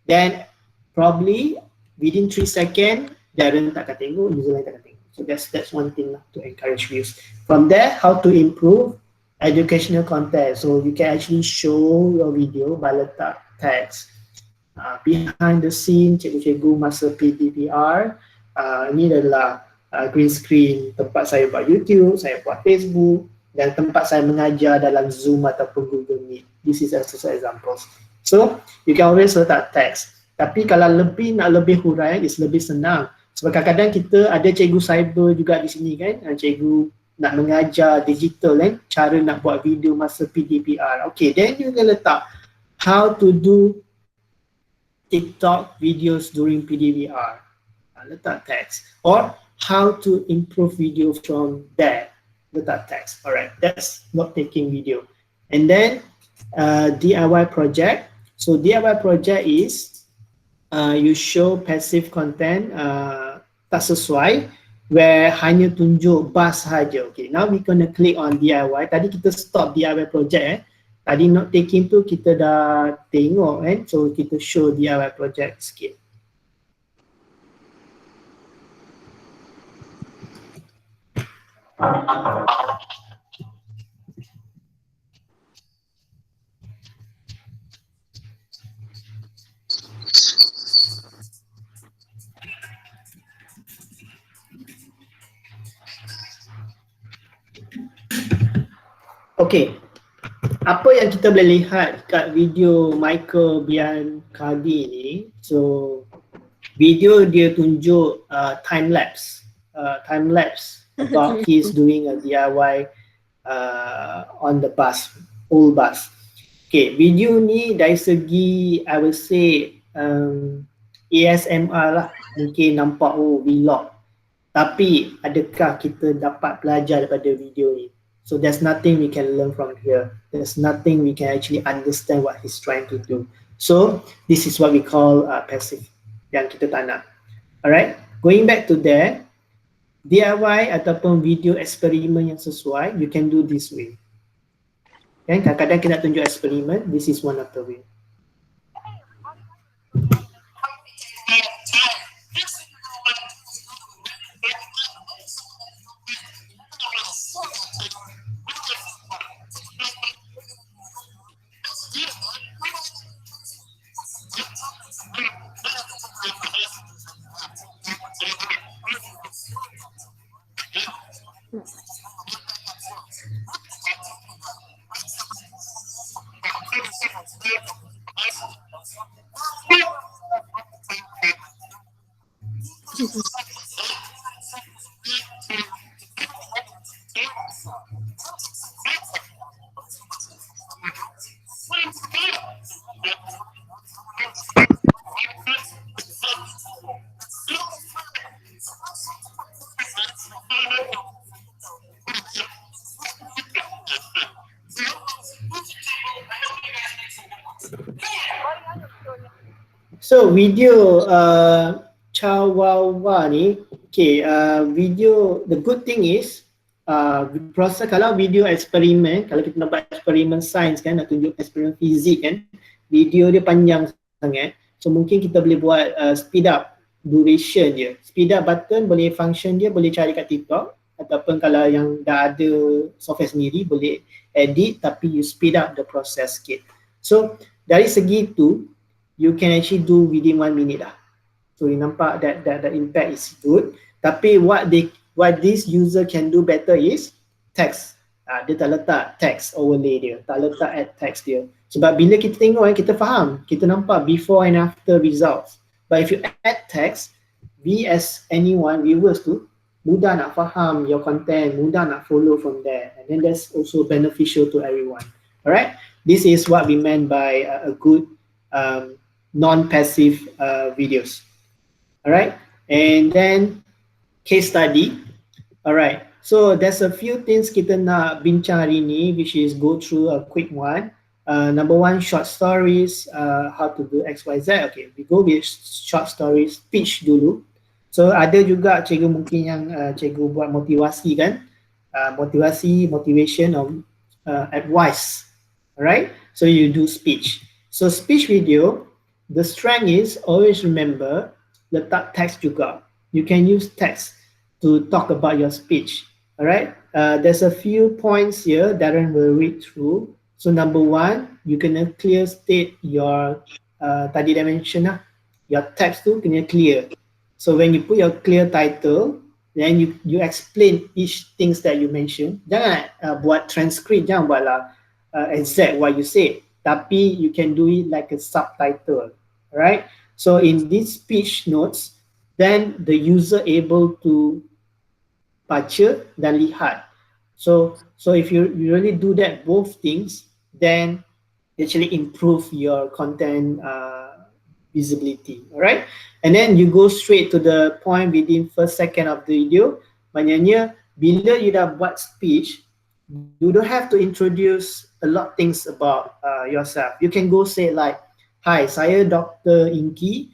then probably within 3 seconds, Darren tak akan tengok, user lain tak akan tengok. So that's one thing lah to encourage views. From there, how to improve educational content. So you can actually show your video by letak text. Behind the scene, cikgu-cikgu masa PDPR, ini adalah green screen tempat saya buat YouTube, saya buat Facebook, dan tempat saya mengajar dalam Zoom ataupun Google Meet. This is just examples. So you can always letak text. Tapi kalau nak lebih hurai, is lebih senang. Sebab kadang-kadang kita ada cikgu cyber juga di sini kan, cikgu nak mengajar digital cara nak buat video masa PDPR. Okay, then you can letak how to do TikTok videos during PDPR. Letak text. Or how to improve video from there. Letak text. Alright, that's not taking video. And then DIY project. So DIY project is you show passive content tak sesuai, where hanya tunjuk bus sahaja. Okay, now we gonna click on DIY. Tadi kita stop DIY project Tadi note taking tu kita dah tengok so kita show DIY project sikit. Okay, apa yang kita boleh lihat kat video Michael Bian Kadi ni, so video dia tunjuk time lapse about he's doing a DIY on the bus, old bus. Okay, video ni dari segi I will say ASMR lah, mungkin nampak vlog. Tapi adakah kita dapat belajar daripada video ni? So there's nothing we can learn from here. There's nothing we can actually understand what he's trying to do. So this is what we call passive, yang kita tak nak. Alright, going back to there, DIY ataupun video eksperimen yang sesuai, you can do this way. Okay, kadang-kadang kita nak tunjuk eksperimen, this is one of the way. So video Chawawa ni, okay, video, the good thing is proses kalau video eksperimen, kalau kita nak buat eksperimen sains kan, nak tunjuk eksperimen fizik kan, video dia panjang sangat, so mungkin kita boleh buat speed up duration dia. Speed up button boleh function dia boleh cari kat TikTok, ataupun kalau yang dah ada software sendiri boleh edit tapi you speed up the process sikit. So dari segi tu you can actually do within 1 minute lah. So you nampak that the impact is good. Tapi what this user can do better is text. Dia tak letak text overlay dia, tak letak add text dia. Sebab bila kita tengok kita faham, kita nampak before and after results. But if you add text, we as anyone, viewers tu, mudah nak faham your content, mudah nak follow from there. And then that's also beneficial to everyone. Alright, this is what we meant by a good non-passive videos. Alright, and then case study. Alright, so there's a few things kita nak bincang hari ni, which is go through a quick one. Number one, short stories, how to do X, Y, Z. Okay, we go with short stories, speech dulu. So ada juga cikgu mungkin yang cikgu buat motivasi kan, motivation or advice. Alright, so you do speech. So speech video, the strength is always remember letak text juga. You can use text to talk about your speech. Alright, there's a few points here Darren will read through. So number one, you kena clear state your tadi dah mention lah, your text tu kena clear. So when you put your clear title, then you explain each things that you mention. Jangan buat transcript, jangan buatlah exact what you say. Tapi you can do it like a subtitle, right? So in these speech notes, then the user able to baca dan lihat. So if you really do that both things, then actually improve your content visibility, alright? And then you go straight to the point within first second of the video. Maknanya bila you dah buat speech, you don't have to introduce a lot things about yourself. You can go say like, "Hi, saya Dr. Inky,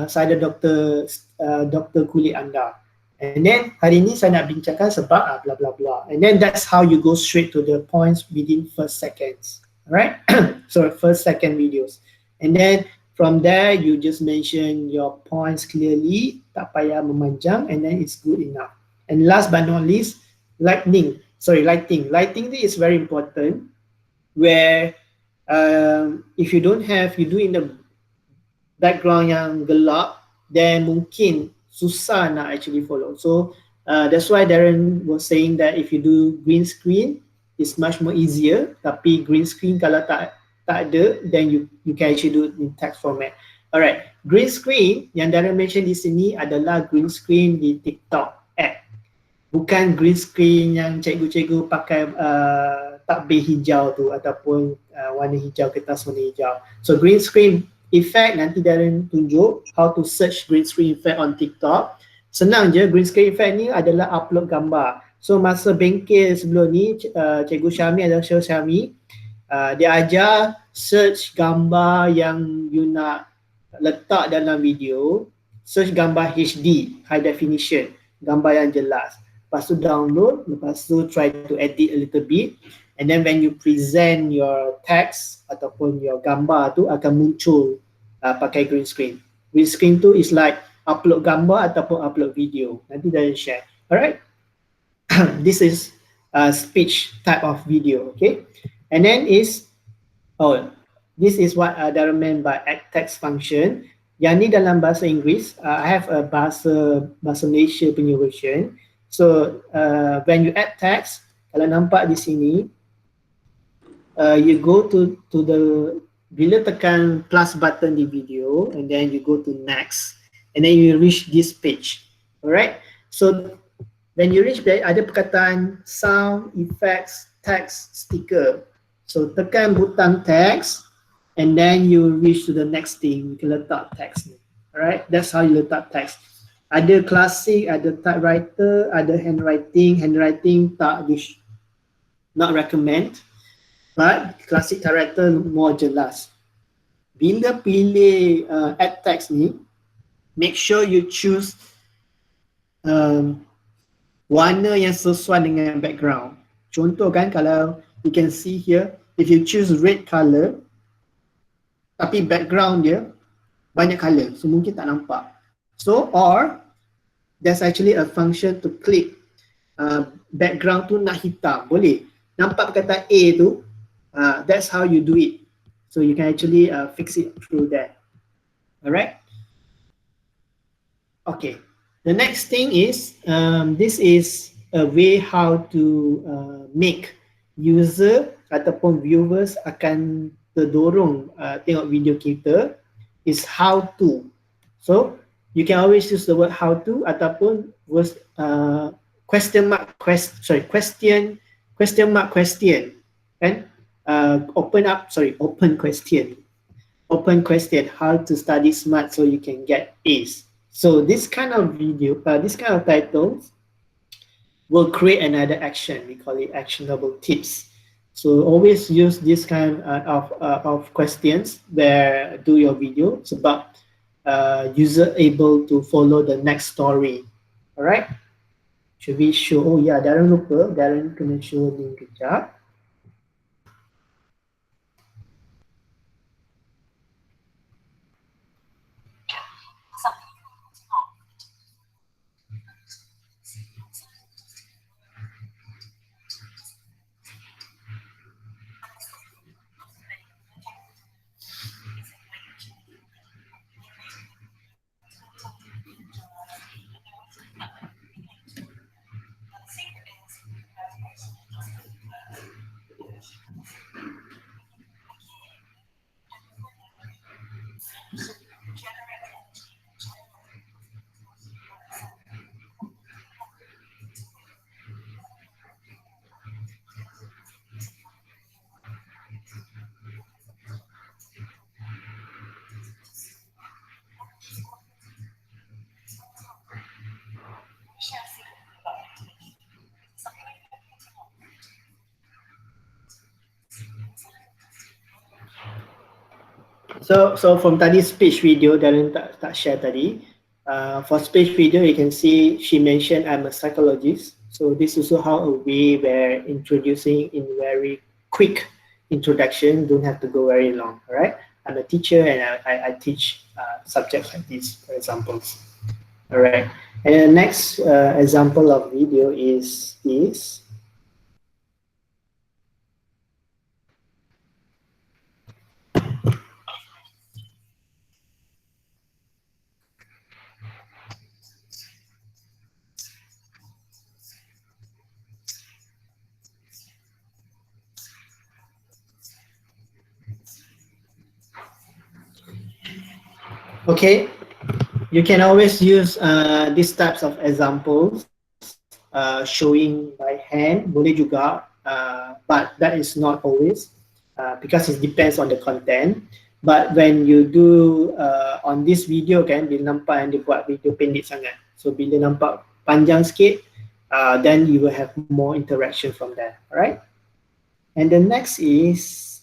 saya doktor kulit anda. And then hari ini saya nak bincangkan sebab blah blah blah." And then that's how you go straight to the points within first seconds, right? So first second videos. And then from there you just mention your points clearly, tak payah memanjang, and then it's good enough. And last but not least, lighting. Lighting is very important, where if you don't have, you do in the background yang gelap, then mungkin susah nak actually follow. So that's why Darren was saying that if you do green screen, it's much more easier. Tapi green screen kalau tak ada, then you can actually do it in text format. Alright, green screen yang Darren mention di sini adalah green screen di TikTok app. Bukan green screen yang cikgu-cikgu pakai takbir hijau tu ataupun warna hijau, kertas warna hijau. So green screen effect nanti Darren tunjuk how to search green screen effect on TikTok. Senang je, green screen effect ni adalah upload gambar. So masa bengkel sebelum ni, Cikgu Syami atau Syekh Syami, dia ajar search gambar yang you nak letak dalam video, search gambar HD, high definition, gambar yang jelas. Lepas tu download, lepas tu try to edit a little bit, and then when you present your text ataupun your gambar tu akan muncul pakai green screen. Green screen tu is like upload gambar ataupun upload video. Nanti dah share. Alright. This is speech type of video, okay? And then this is what Darren meant by add text function. Yang ni dalam bahasa Inggeris, I have a bahasa Malaysia punya version. So when you add text, kalau nampak di sini, you go to the, bila tekan plus button di video, and then you go to next, and then you reach this page. Alright, so when you reach there, ada perkataan sound, effects, text, sticker. So tekan butang text, and then you reach to the next thing. You can letak text ni. Alright, that's how you letak text. Ada classic, ada typewriter, ada handwriting. Handwriting tak not recommend, but classic typewriter more jelas. Bila pilih add text ni, make sure you choose warna yang sesuai dengan background. Contoh kan, kalau you can see here, if you choose red color, tapi background dia banyak color, so mungkin tak nampak. So, or there's actually a function to click background tu nak hitam, boleh. Nampak perkataan A tu, that's how you do it. So you can actually fix it through that. Alright. Okay. The next thing is, this is a way how to make user ataupun viewers akan terdorong tengok video kita, is how to. So you can always use the word how to ataupun question mark question and open question, how to study smart so you can get A's. So this kind of video, this kind of titles will create another action. We call it actionable tips. So always use this kind of questions where do your video sebab user able to follow the next story. Alright. Should we show? Oh yeah, Darren lupa. Darren kena show link kejap. So from tadi speech video, Darren tak share tadi. For speech video, you can see she mentioned I'm a psychologist. So this is also how a way where introducing in very quick introduction, don't have to go very long, alright? I'm a teacher and I teach subjects like this, for examples. Alright, and the next example of video is this. Okay, you can always use these types of examples, showing by hand, boleh juga, but that is not always, because it depends on the content. But when you do on this video kan, bila nampak yang dia buat video pendek sangat. So bila nampak panjang sikit, then you will have more interaction from there. Alright. And the next is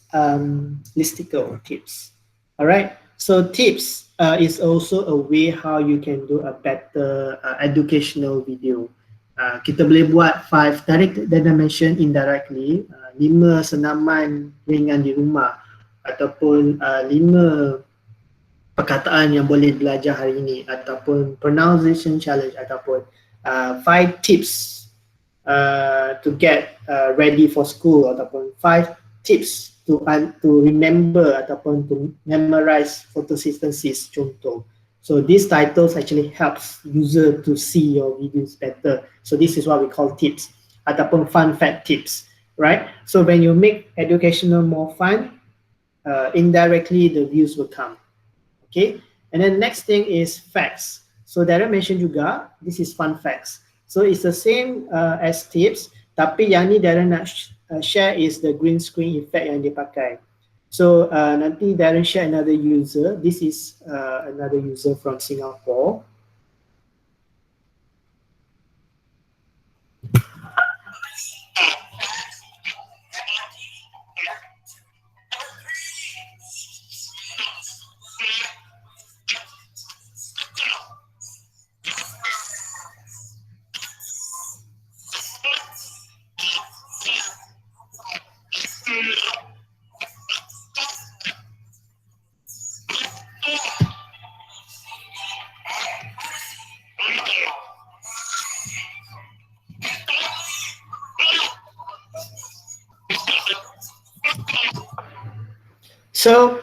listicle tips. Alright. So tips is also a way how you can do a better educational video. Kita boleh buat 5 direct dimension indirectly, 5 senaman ringan di rumah, ataupun 5 perkataan yang boleh belajar hari ini, ataupun pronunciation challenge, ataupun 5 tips to get ready for school, ataupun 5 tips to remember ataupun to memorize photosynthesis contoh. So these titles actually helps user to see your videos better. So this is what we call tips ataupun fun fact tips, right? So when you make educational more fun, indirectly the views will come. Okay, and then next thing is facts. So Darren mentioned juga, this is fun facts. So it's the same as tips, tapi yang ni Darren nak share is the green screen effect yang dia pakai. So nanti Darren share another user. This is another user from Singapore. So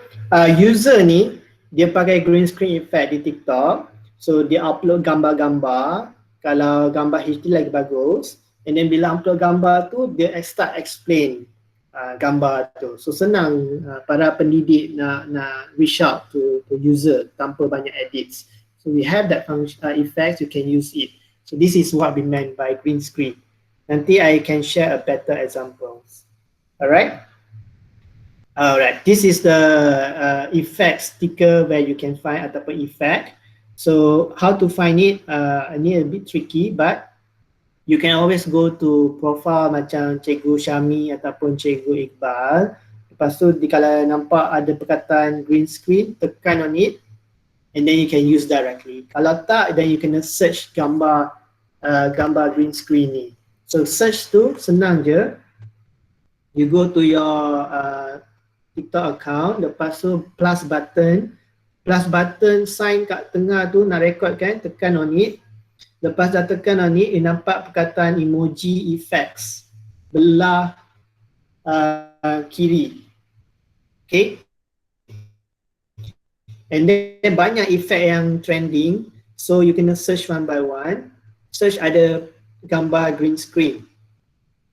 user ni dia pakai green screen effect di TikTok. So dia upload gambar-gambar. Kalau gambar HD lagi bagus. And then bila upload gambar tu dia start explain gambar tu. So senang para pendidik nak reach out to user tanpa banyak edits. So we have that function effect, you can use it. So this is what we meant by green screen. Nanti I can share a better examples. Alright. Alright, this is the effect sticker where you can find ataupun effect. So how to find it? Ini a bit tricky, but you can always go to profile macam Cikgu Syami ataupun Cikgu Iqbal. Lepas tu kalau nampak ada perkataan green screen, tekan on it, and then you can use directly. Kalau tak, then you kena search gambar gambar green screen ni. So search tu senang je. You go to your TikTok account, lepas tu plus button sign kat tengah tu nak record kan, tekan on it. Lepas dah tekan on it, you nampak perkataan emoji effects belah kiri. Okay. And then banyak effect yang trending, so you kena search one by one. Search ada gambar green screen.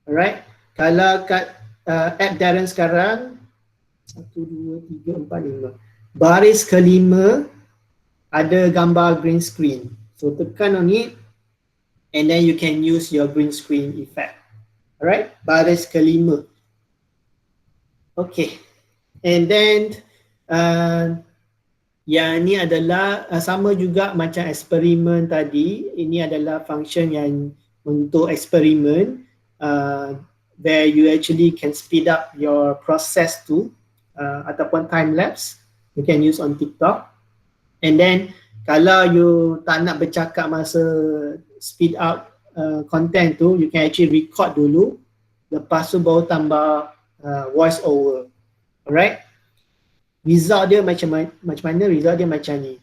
Alright. Kalau kat app Darren sekarang 1, 2, 3, 4, 5. Baris kelima ada gambar green screen. So tekan on it and then you can use your green screen effect. Alright, baris kelima. Okay. And then yang ni adalah sama juga macam eksperimen tadi. Ini adalah function yang untuk eksperimen where you actually can speed up your process tu. Ataupun time lapse you can use on TikTok. And then kalau you tak nak bercakap masa speed up content tu, you can actually record dulu, lepas tu baru tambah voice over. Alright, result dia macam mana? Result dia macam ni.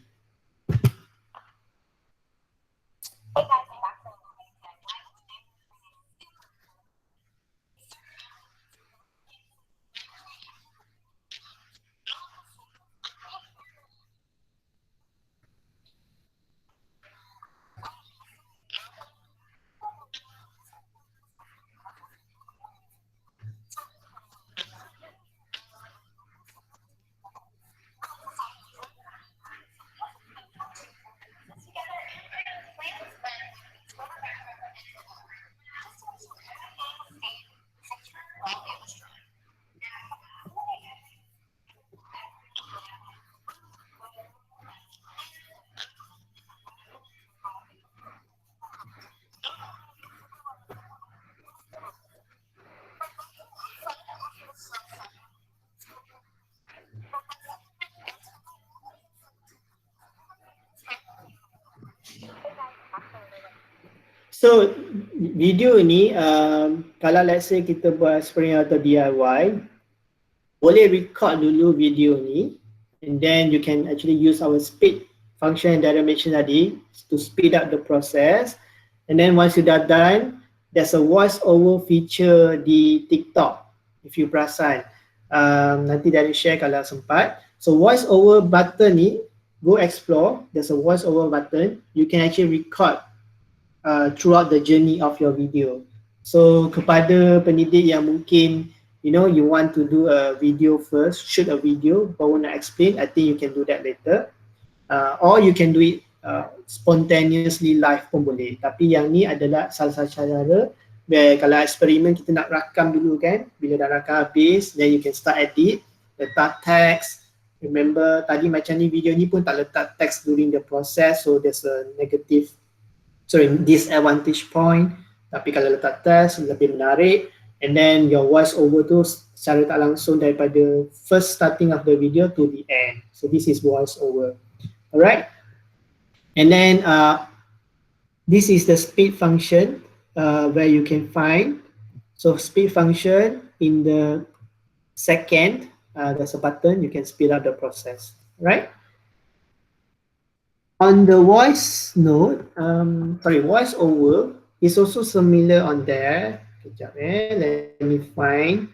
So video ni kalau let's say kita buat experiment atau DIY, boleh record dulu video ni and then you can actually use our speed function yang Darren mention tadi to speed up the process, and then once you dah done, there's a voice over feature di TikTok if you perasan. Nanti Darren share kalau sempat. So voice over button ni, go explore, there's a voice over button, you can actually record throughout the journey of your video. So kepada pendidik yang mungkin you want to do a video first, shoot a video, baru nak explain, I think you can do that later. Or you can do it spontaneously live pun boleh. Tapi yang ni adalah salah satu cara kalau eksperimen kita nak rakam dulu kan, bila dah rakam habis, then you can start edit, letak text. Remember tadi macam ni video ni pun tak letak text during the process, so there's a disadvantage point. Tapi kalau letak test lebih menarik, and then your voice over tu secara tak langsung daripada first starting of the video to the end. So this is voice over. Alright, and then this is the speed function where you can find. So speed function, in the second there's a button, you can speed up the process, right? On the voice note, voice over is also similar on there. Kejap let me find.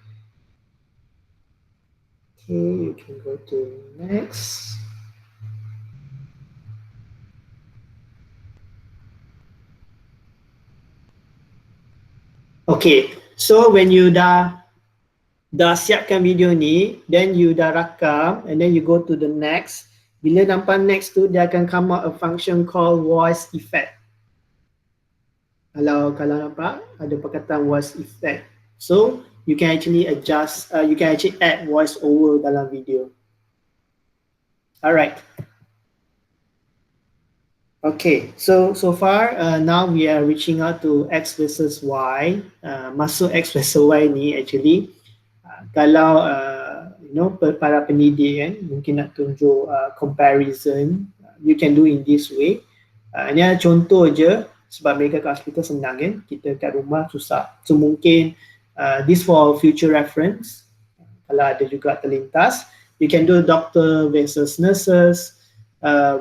Okay, you can go to next. Okay, so when you dah siapkan video ni, then you dah rakam, and then you go to the next. Bila nampak next tu, dia akan come out a function called voice effect. Kalau nampak, ada perkataan voice effect. So you can actually adjust, you can actually add voice over dalam video. Alright. Okay, so far now we are reaching out to X versus Y. Masuk X versus Y ni actually, kalau para pendidik kan mungkin nak tunjuk comparison, you can do in this way. Ini contoh je, sebab mereka kat hospital senang kan, kita kat rumah susah. So mungkin this for future reference, kalau ada juga terlintas, you can do doctor versus nurses,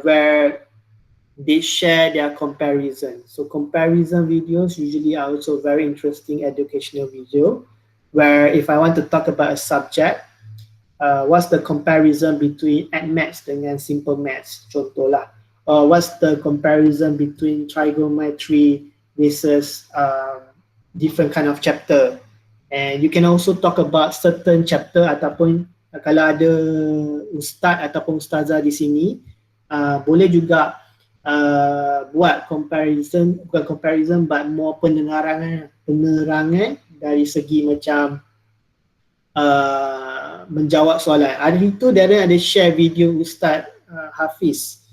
where they share their comparison. So comparison videos usually are also very interesting educational video, where if I want to talk about a subject, what's the comparison between maths dengan simple maths, contohlah. Or what's the comparison between trigonometry versus different kind of chapter. And you can also talk about certain chapter, ataupun kalau ada ustaz ataupun ustazah di sini, boleh juga buat comparison, bukan comparison but more penerangan dari segi macam menjawab soalan. Hari itu Darren ada share video Ustaz Hafiz,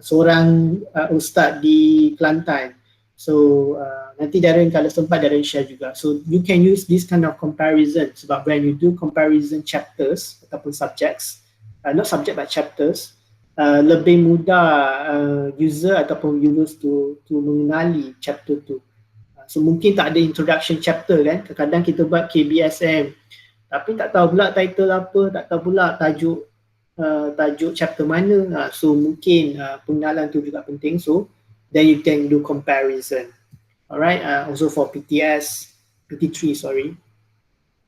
seorang ustaz di Kelantan. So nanti Darren kalau sempat Darren share juga. So you can use this kind of comparison, sebab when you do comparison chapters ataupun subjects, not subject but chapters, lebih mudah user ataupun viewers to mengenali chapter tu. So mungkin tak ada introduction chapter kan, kadang-kadang kita buat KBSM tapi tak tahu pula title apa, tak tahu pula tajuk chapter mana. So mungkin pengenalan tu juga penting. So then you can do comparison. Alright, also for PT3 sorry.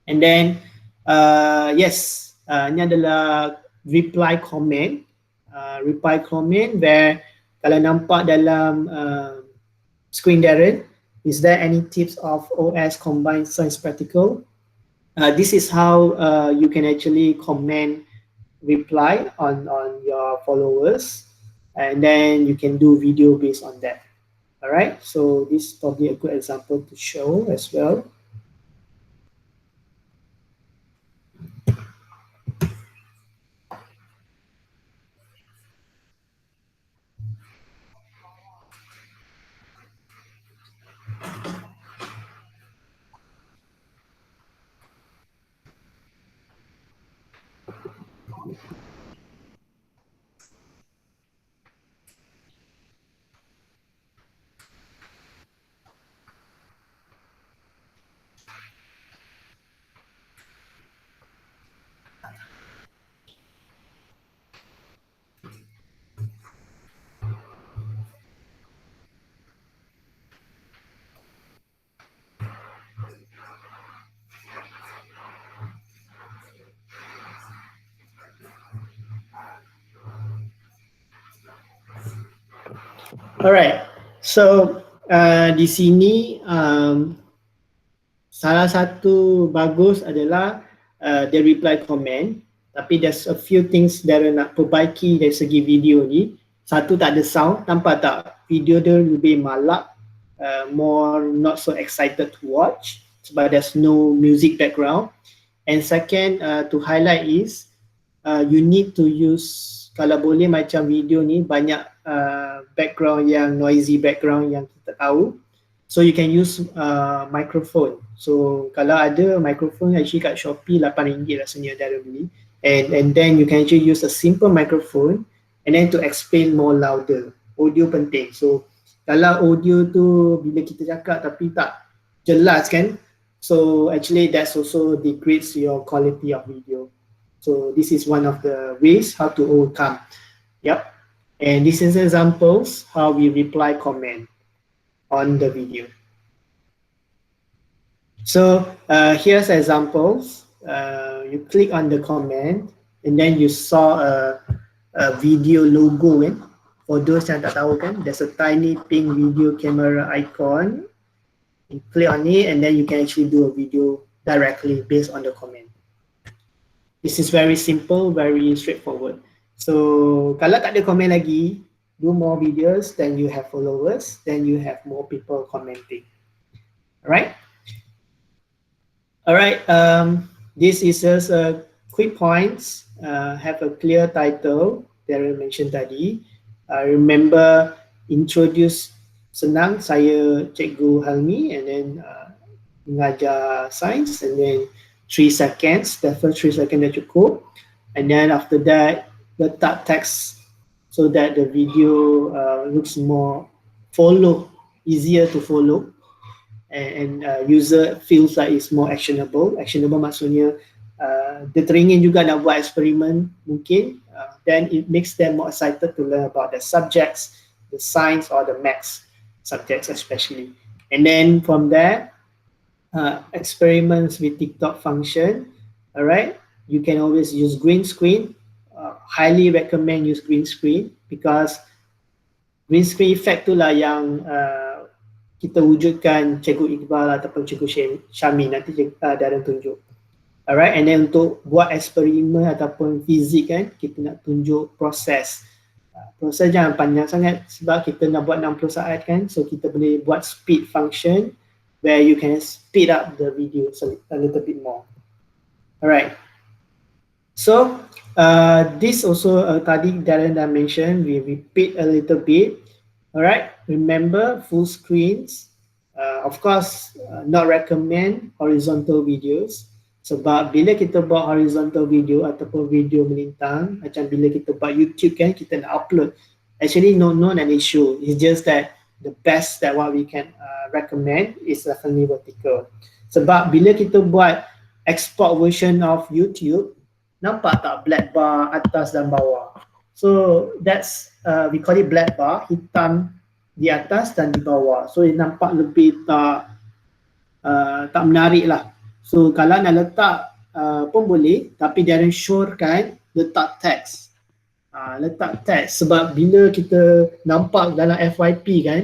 And then yes, ini adalah reply comment. Reply comment where kalau nampak dalam screen Darren, is there any tips of OS combined science practical? This is how you can actually comment reply on your followers, and then you can do video based on that. Alright, so this is probably a good example to show as well. Alright, so di sini salah satu bagus adalah the reply comment, tapi there's a few things that nak perbaiki dari segi video ni. Satu, tak ada sound, nampak tak? Video dia lebih malap, more not so excited to watch sebab there's no music background. And second, to highlight is you need to use, kalau boleh macam video ni banyak background yang noisy background yang kita tahu. So you can use microphone. So kalau ada microphone actually kat Shopee RM8 rasanya dia ada beli. And then you can actually use a simple microphone and then to explain more louder. Audio penting. So kalau audio tu bila kita cakap tapi tak jelas kan, so actually that's also degrades your quality of video. So this is one of the ways how to overcome. Yep. And this is examples how we reply comment on the video. So here's examples. You click on the comment and then you saw a video logo kan. For those yang tak tahu kan, there's a tiny pink video camera icon. You click on it and then you can actually do a video directly based on the comment. This is very simple, very straightforward. So kalau tak ada komen lagi, do more videos, then you have followers, then you have more people commenting. Alright? Alright, this is just a quick points. Have a clear title that I mentioned tadi. Remember, introduce senang, saya Cikgu Halmi, and then mengajar science, and then 3 seconds, the first 3 seconds dah cukup. And then after that, letak text so that the video looks more easier to follow, and user feels like it's more actionable. Actionable maksudnya dia teringin juga nak buat eksperimen mungkin, then it makes them more excited to learn about the subjects, the science or the maths subjects especially. And then from there, experiments with TikTok function, alright, you can always use green screen. Highly recommend use green screen because green screen effect tu lah yang kita wujudkan Cikgu Iqbal ataupun Cikgu Syami nanti Darren tunjuk. Alright, and then untuk buat eksperimen ataupun fizik kan, kita nak tunjuk proses. Proses jangan panjang sangat sebab kita nak buat 60 saat kan, so kita boleh buat speed function where you can speed up the video a little bit more. Alright, so this also tadi Darren dah mention, we repeat a little bit. Alright, remember full screens. Of course, not recommend horizontal videos sebab bila kita buat horizontal video ataupun video melintang, macam bila kita buat YouTube kan, kita nak upload, actually not an issue. It's just that the best that what we can recommend is definitely vertical. Sebab bila kita buat export version of YouTube, nampak tak black bar atas dan bawah? So that's we call it black bar, hitam di atas dan di bawah. So dia nampak lebih tak menarik lah. So kalau nak letak pun boleh, tapi dia ensure-kan letak teks. Letak teks sebab bila kita nampak dalam FYP kan,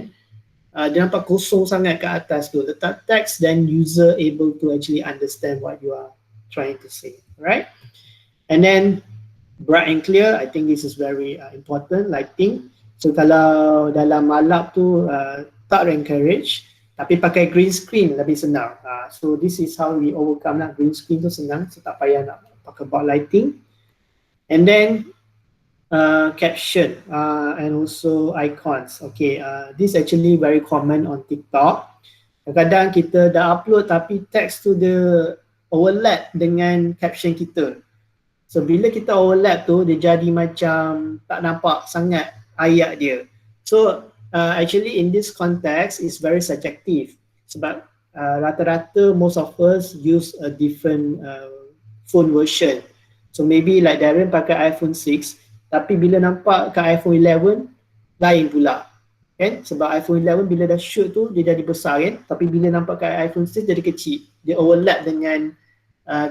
dia nampak kosong sangat kat atas tu. Letak teks, then user able to actually understand what you are trying to say, right? And then bright and clear, I think this is very important, lighting. So kalau dalam malap tu tak encourage, tapi pakai green screen lebih senang. So this is how we overcome lah. Green screen tu senang, so tak payah nak pakai about lighting. And then caption and also icons. Okay, this actually very common on TikTok. Kadang-kadang kita dah upload tapi teks tu dia overlap dengan caption kita. So bila kita overlap tu, dia jadi macam tak nampak sangat ayat dia. So actually in this context is very subjective sebab rata-rata most of us use a different phone version. So maybe like Darren pakai iPhone 6, tapi bila nampak kat iPhone 11 lain pula kan, sebab iPhone 11 bila dah shoot tu dia jadi besar kan, tapi bila nampak kat iPhone 6 jadi kecil, dia overlap dengan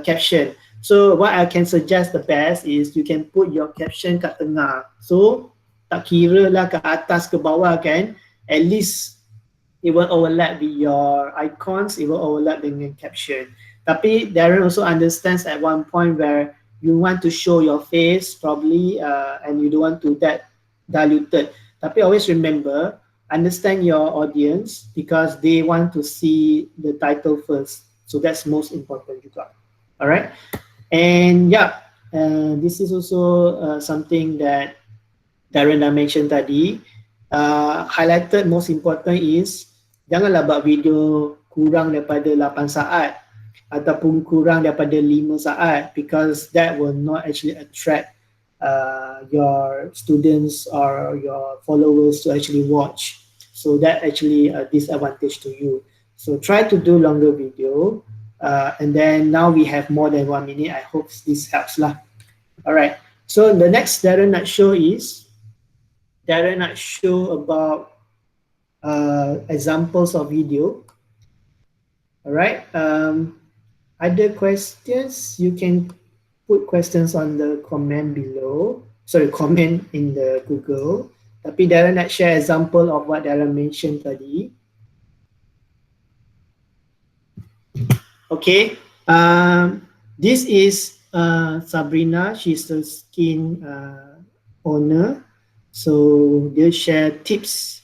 caption. So what I can suggest the best is you can put your caption kat tengah. So tak kira lah ke atas ke bawah kan, at least it will overlap with your icons, it will overlap dengan caption. Tapi Darren also understands at one point where you want to show your face probably and you don't want to that diluted. Tapi always remember, understand your audience because they want to see the title first. So that's most important juga. Alright, and yeah, this is also something that Darren dah mention tadi. Highlighted most important is janganlah buat video kurang daripada 8 saat ataupun kurang daripada 5 saat because that will not actually attract your students or your followers to actually watch. So that actually a disadvantage to you. So try to do longer video and then now we have more than 1 minute. I hope this helps lah. Alright, so the next Darren nak show is Darren nak show about examples of video. Alright, ada questions, you can put questions on the comment below. Sorry, comment in the Google. Tapi Darren nak share example of what Darren mentioned tadi. Okay, this is Sabrina, she's the skin owner. So dia share tips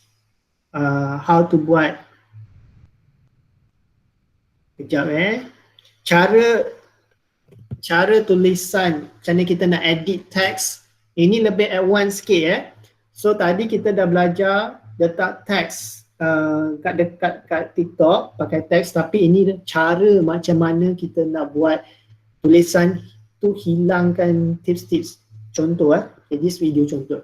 how to buat, kejap cara tulisan, macam mana kita nak edit text. Ini lebih advance sikit So tadi kita dah belajar letak teks kat dekat kat TikTok pakai teks, tapi ini cara macam mana kita nak buat tulisan tu hilangkan tips-tips. Contoh okay, this video contoh.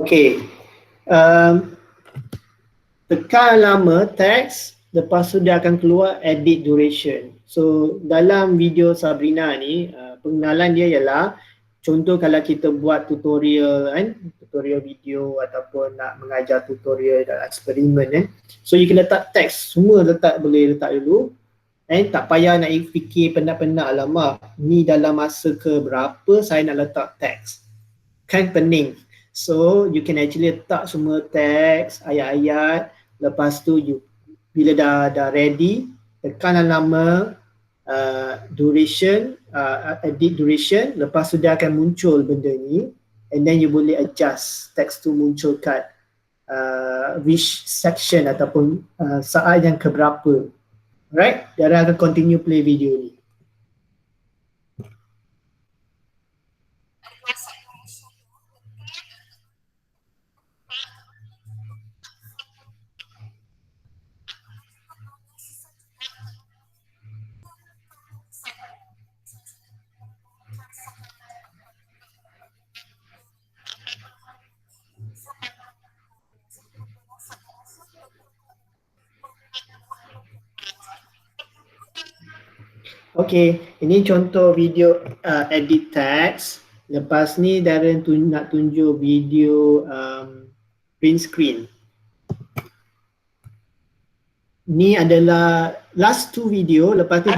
Okay, tekan lama teks, lepas tu dia akan keluar edit duration. So dalam video Sabrina ni, pengenalan dia ialah contoh kalau kita buat tutorial kan, tutorial video ataupun nak mengajar tutorial dan eksperimen so you can letak teks, semua boleh letak dulu tak payah nak fikir penat-penat, alamak ni dalam masa ke berapa saya nak letak teks, kan pening. So you can actually letak semua teks, ayat-ayat, lepas tu you bila dah ready, tekan lama duration, edit duration, lepas tu dia akan muncul benda ni and then you boleh adjust teks tu muncul kat which section ataupun saat yang keberapa. Alright, dia akan continue play video ni. Okay, ini contoh video edit text. Lepas ni Darren nak tunjuk video print screen. Ni adalah last two video. Lepas ni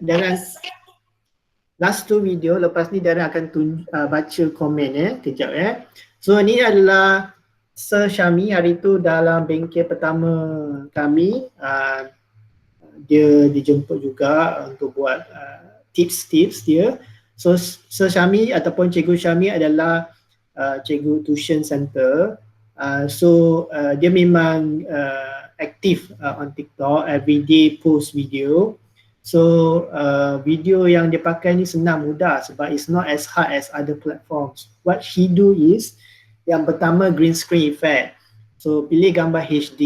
Darren last two video. Lepas ni Darren akan baca komen kejap So ni adalah Sir Syami hari tu dalam bengkel pertama kami, dia dijemput juga untuk buat tips-tips dia. So Sir Syami ataupun Cikgu Syami adalah cikgu tuition center. Dia memang aktif on TikTok, everyday post video. So video yang dia pakai ni senang, mudah sebab it's not as hard as other platforms. What he do is, yang pertama green screen effect. So pilih gambar HD,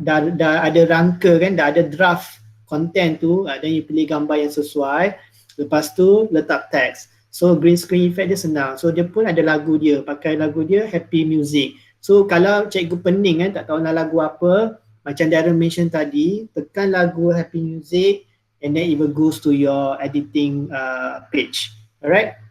dah ada rangka kan, dah ada draft content tu, dan you pilih gambar yang sesuai, lepas tu letak teks. So green screen effect dia senang. So dia pun ada lagu dia, pakai lagu dia happy music. So kalau cikgu pening kan, tak tahu nak lagu apa, macam Darren mention tadi, tekan lagu happy music and then it will goes to your editing page. Alright?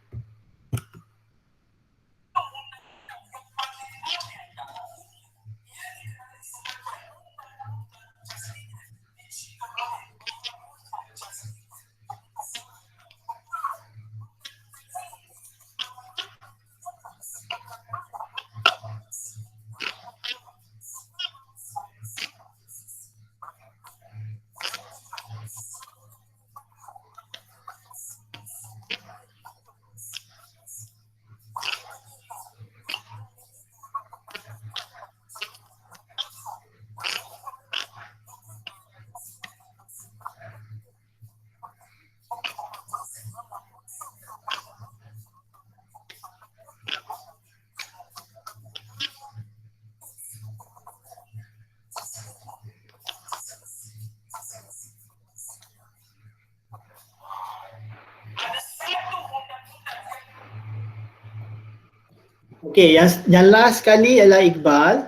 Okay, yang last sekali ialah Iqbal.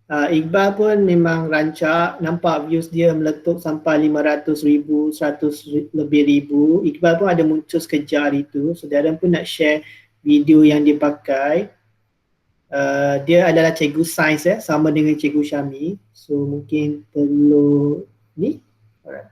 Iqbal pun memang rancak, nampak views dia meletup sampai 500,000, 100 lebih ribu. Iqbal pun ada muncul sekejap hari tu, saudara pun nak share video yang dia pakai. Dia adalah cikgu sains sama dengan cikgu Syami. So mungkin perlu ni. Alright.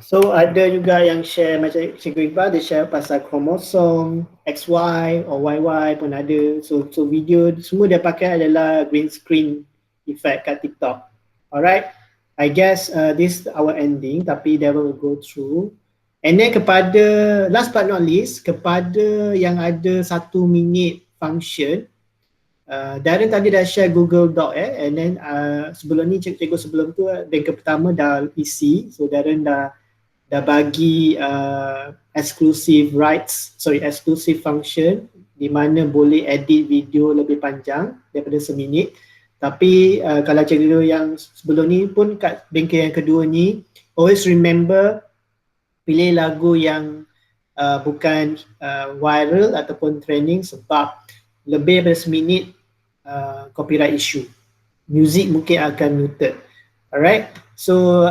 So ada juga yang share macam Cikgu Iqbal, dia share pasal kromosom, XY or YY pun ada. So video semua dia pakai adalah green screen effect kat TikTok. Alright, I guess this our ending, tapi Darren will go through. And then kepada, last but not least, kepada yang ada 1 minit function, Darren tadi dah share Google Doc and then sebelum ni cikgu sebelum tu bengkel pertama dah isi, so Darren dah bagi exclusive function di mana boleh edit video lebih panjang daripada seminit. Tapi kalau cikgu yang sebelum ni pun kat bengkel yang kedua ni, always remember pilih lagu yang bukan viral ataupun trending sebab lebih daripada seminit copyright issue. Music mungkin akan muted. Alright, so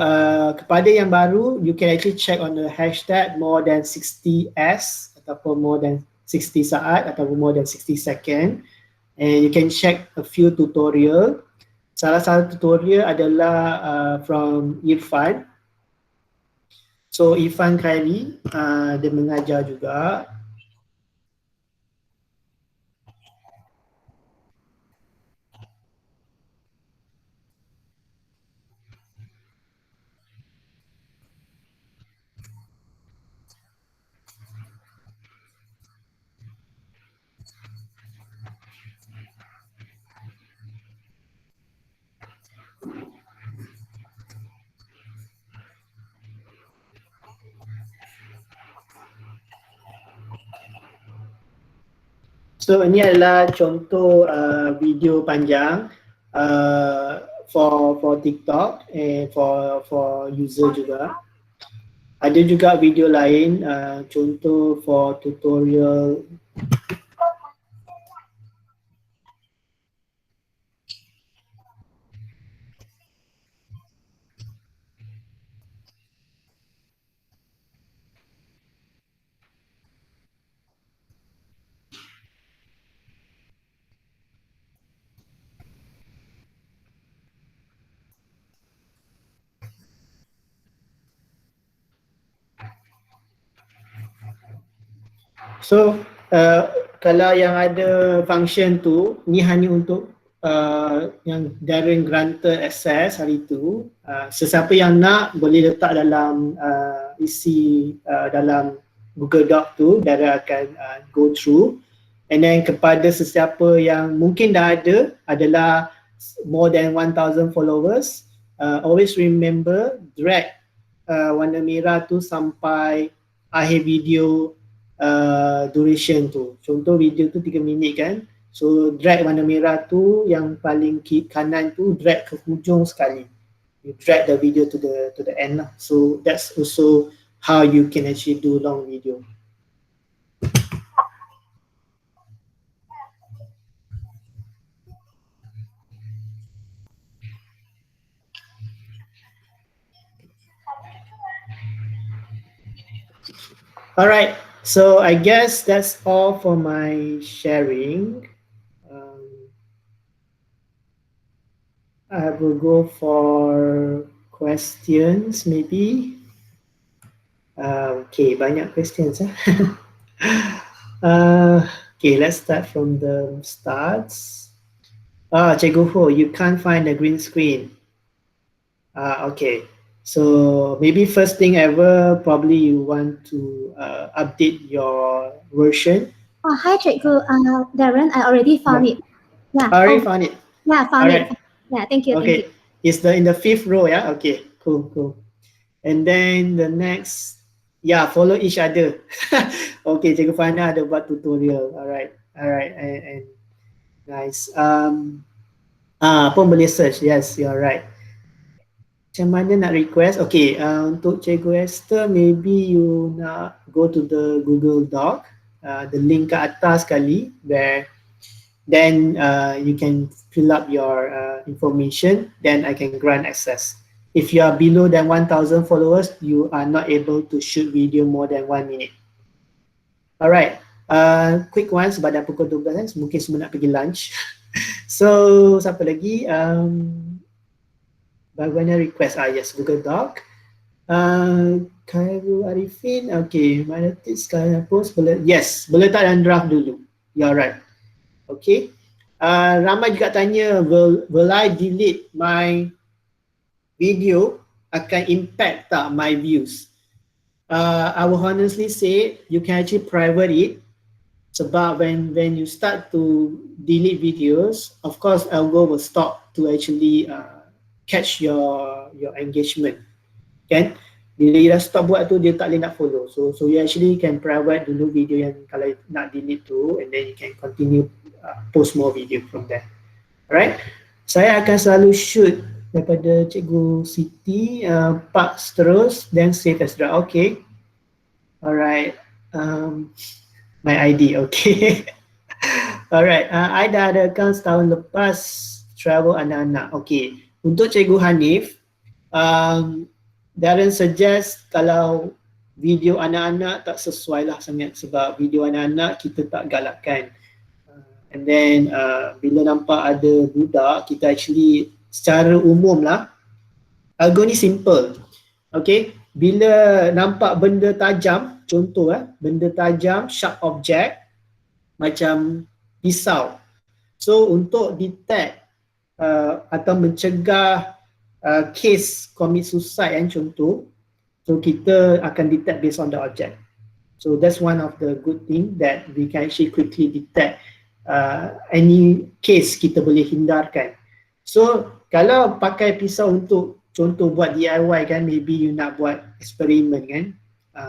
kepada yang baru, you can actually check on the hashtag more than 60s ataupun more than 60 saat ataupun more than 60 second, and you can check a few tutorial. Salah satu tutorial adalah from Irfan. So Irfan Khairi, dia mengajar juga. So ini adalah contoh video panjang for TikTok and for user juga. Ada juga video lain contoh for tutorial. So kalau yang ada function tu, ni hanya untuk yang Darren granted access hari tu. Sesiapa yang nak boleh letak dalam isi dalam Google Doc tu, Darren akan go through. And then kepada sesiapa yang mungkin dah ada adalah more than 1,000 followers, always remember drag warna merah tu sampai akhir video duration tu. Contoh video tu 3 minit kan, so drag warna merah tu yang paling kanan tu, drag ke hujung sekali, you drag the video to the end lah. So that's also how you can actually do long video. Alright, so I guess that's all for my sharing. I will go for questions maybe. Okay, banyak questions. Okay, let's start from the starts. Cikgu Ho, you can't find the green screen. Okay. So maybe first thing ever, probably you want to update your version. Hi Cikgu, Darren, I already found it. Yeah. Already found it? Yeah, found it. Yeah, thank you. Okay, it's in the 5th row, yeah? Okay, cool. And then the next, yeah, follow each other. Okay, Cikgu Fana ada buat tutorial. Alright, and nice. Pun boleh search, yes, you're right. Macam mana nak request? Okay, untuk Cikgu Esther, maybe you nak go to the Google Doc, the link ke atas sekali, where then you can fill up your information, then I can grant access. If you are below than 1,000 followers, you are not able to shoot video more than 1 minute. Alright, quick one sebab dah pukul 12 mungkin semua nak pergi lunch. So, siapa lagi? Bagaimana request? Yes, Google Doc. Khairul Arifin, okay, mana tips sekarang post? Yes, boleh letak dalam draft dulu. You're right. Okay. Ramai juga tanya, will I delete my video? Akan impact tak my views? I will honestly say you can actually private it. Sebab when you start to delete videos, of course algo will stop to actually catch your engagement, kan? Bila dia dah stop buat tu, dia tak boleh nak follow. So you actually can private dulu video yang kalau nak delete tu, and then you can continue post more video from there. Alright, saya akan selalu shoot daripada Cikgu Siti, Pak terus, then save as draft. Okay, alright. My ID, okay. Alright, I dah ada account setahun lepas travel anak-anak. Okay, untuk Cikgu Hanif, Darren suggest kalau video anak-anak tak sesuai lah sangat sebab video anak-anak kita tak galakkan. And then bila nampak ada budak, kita actually secara umum lah, algo ni simple. Okay, bila nampak benda tajam, contoh benda tajam, sharp object, macam pisau. So untuk detect atau mencegah case commit suicide contoh, so kita akan detect based on the object. So that's one of the good thing that we can actually quickly detect any case kita boleh hindarkan. So kalau pakai pisau untuk contoh buat DIY kan, maybe you nak buat eksperimen kan,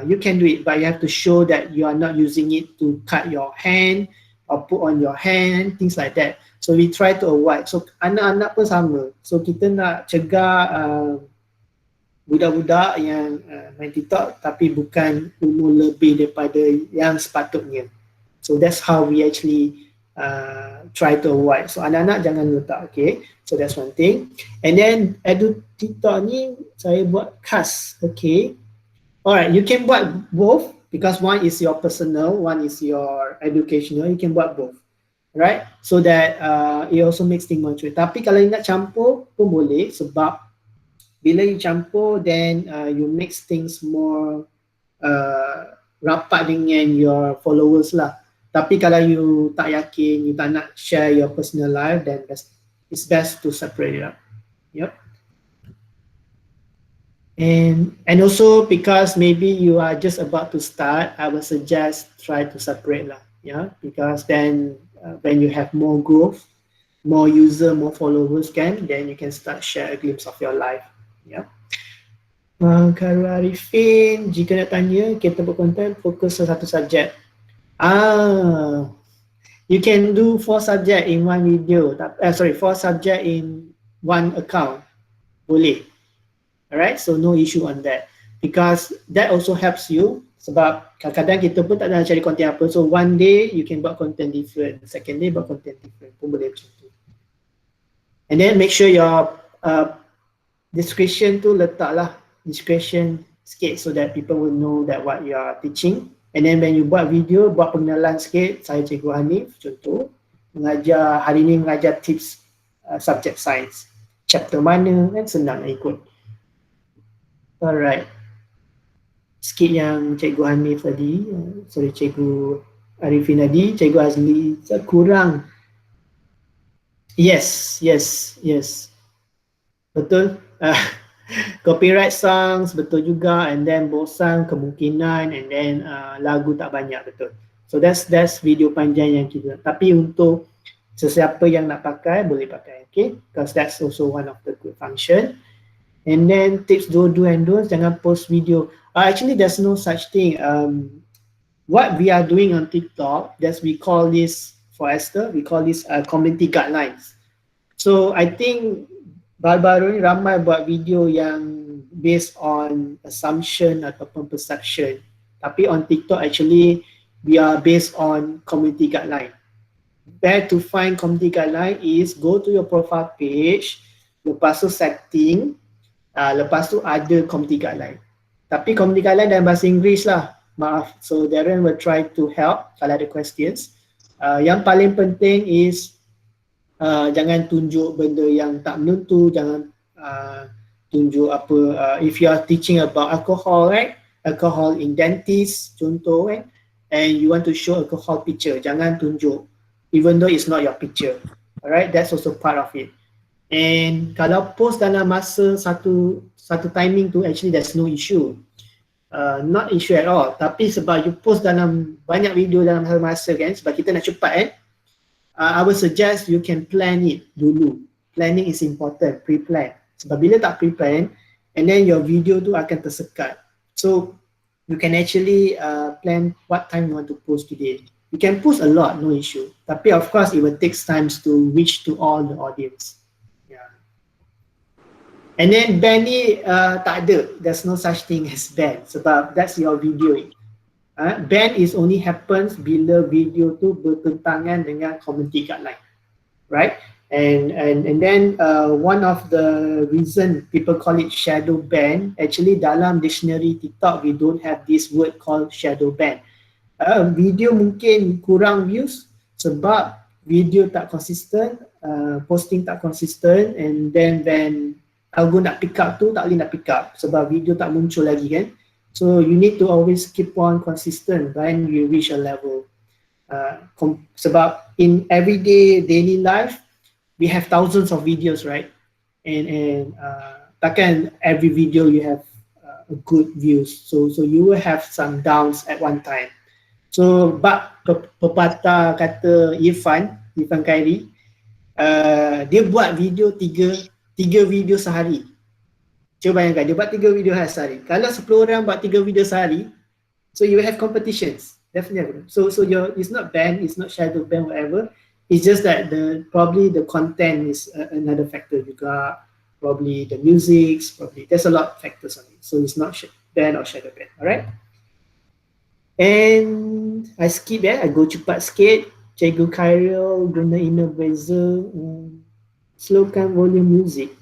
you can do it, but you have to show that you are not using it to cut your hand or put on your hand, things like that. So we try to avoid. So anak-anak pun sama. So kita nak cegah budak-budak yang main TikTok tapi bukan umur lebih daripada yang sepatutnya. So that's how we actually try to avoid. So anak-anak jangan letak, okay. So that's one thing. And then edu TikTok ni saya buat khas, okay. Alright, you can buat both because one is your personal, one is your educational. You can buat both, right? So that it also makes things more true. Tapi kalau you nak campur pun boleh sebab bila you campur, then you mix things more rapat dengan your followers lah. Tapi kalau you tak yakin, you tak nak share your personal life, then it's best to separate it up. Yep. And also because maybe you are just about to start, I would suggest try to separate lah, yeah, because then when you have more growth, more user, more followers then you can start share a glimpse of your life, yeah. Karul Arifin, jika nak tanya, kita berkonten fokus ke satu subjek. You can do 4 subject in one video, 4 subject in one account, boleh. Alright, so no issue on that because that also helps you sebab kadang-kadang kita pun tak nak cari konten apa, so one day you can buat content different, second day buat content different pun boleh macam tu. And then make sure your description tu letaklah description sikit so that people will know that what you are teaching. And then when you buat video, buat pengenalan sikit, saya Cikgu Hanif contoh, mengajar hari ni mengajar tips subject science, chapter mana kan, senang nak ikut. Alright, sikit yang Cikgu Hanif tadi, Cikgu Arifin tadi, Cikgu Azli kurang. Yes, betul. Copyright songs betul juga, and then bosan kemungkinan, and then lagu tak banyak, betul. So that's video panjang yang kita, tapi untuk sesiapa yang nak pakai boleh pakai, okay, because that's also one of the good function. And then tips do and don'ts, jangan post video. Actually there's no such thing. What we are doing on TikTok, we call this, for Esther, we call this community guidelines. So I think baru-baru ni ramai buat video yang based on assumption ataupun perception. Tapi on TikTok actually we are based on community guideline. Where to find community guideline is go to your profile page, lepas tu setting, lepas tu ada community guideline. Tapi community guideline dalam bahasa Inggeris lah, maaf. So Darren will try to help kalau ada questions. Yang paling penting is jangan tunjuk benda yang tak menentu, jangan tunjuk apa, if you are teaching about alcohol, right? Alcohol in dentist contoh kan, and you want to show alcohol picture, jangan tunjuk even though it's not your picture. Alright, that's also part of it. And kalau post dalam masa satu timing tu, actually there's no issue, not issue at all. Tapi sebab you post dalam banyak video dalam masa kan, sebab kita nak cepat kan, I would suggest you can plan it dulu. Planning is important, pre-plan. Sebab bila tak pre-plan, and then your video tu akan tersekat. So you can actually plan what time you want to post today. You can post a lot, no issue. Tapi of course it will take time to reach to all the audience. And then ban ni tak ada, there's no such thing as ban sebab that's your video. Ban is only happens bila video tu bertentangan dengan community guideline, right? And then one of the reason people call it shadow ban, actually dalam dictionary TikTok we don't have this word called shadow ban. Video mungkin kurang views sebab video tak konsisten, posting tak konsisten, and then when algo nak pick up tu tak boleh nak pick up sebab video tak muncul lagi kan. So you need to always keep on consistent when you reach a level. Sebab in everyday daily life we have thousands of videos, right? And takkan every video you have a good views. So you will have some downs at one time. So bab pepatah kata Irfan Khairi, dia buat video tiga video sehari. Cuba bayangkan, dia buat 3 video sehari. Kalau 10 orang buat 3 video sehari, so you will have competitions, definitely. So it's not ban, it's not shadow ban, whatever. It's just that probably the content is another factor juga. Probably the music, probably there's a lot of factors on it. So it's not ban or shadow ban, alright? And I skip I go cepat sikit. Cikgu Khairil guna email browser, slowkan volume music.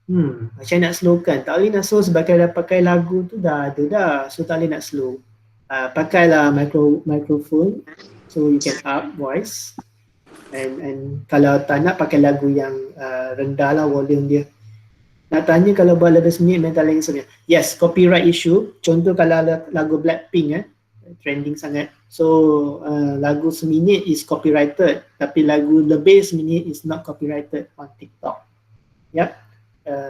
Macam nak slowkan, tak boleh nak slow sebab kalau dah pakai lagu tu dah ada dah, so tak boleh nak slow. Pakailah microphone so you can up voice, and kalau tak nak pakai lagu yang rendah lah volume dia. Nak tanya kalau buat lebih seminit mental length sebenarnya. Yes, copyright issue. Contoh kalau lagu Blackpink trending sangat, so lagu seminit is copyrighted, tapi lagu lebih seminit is not copyrighted on TikTok. Yep.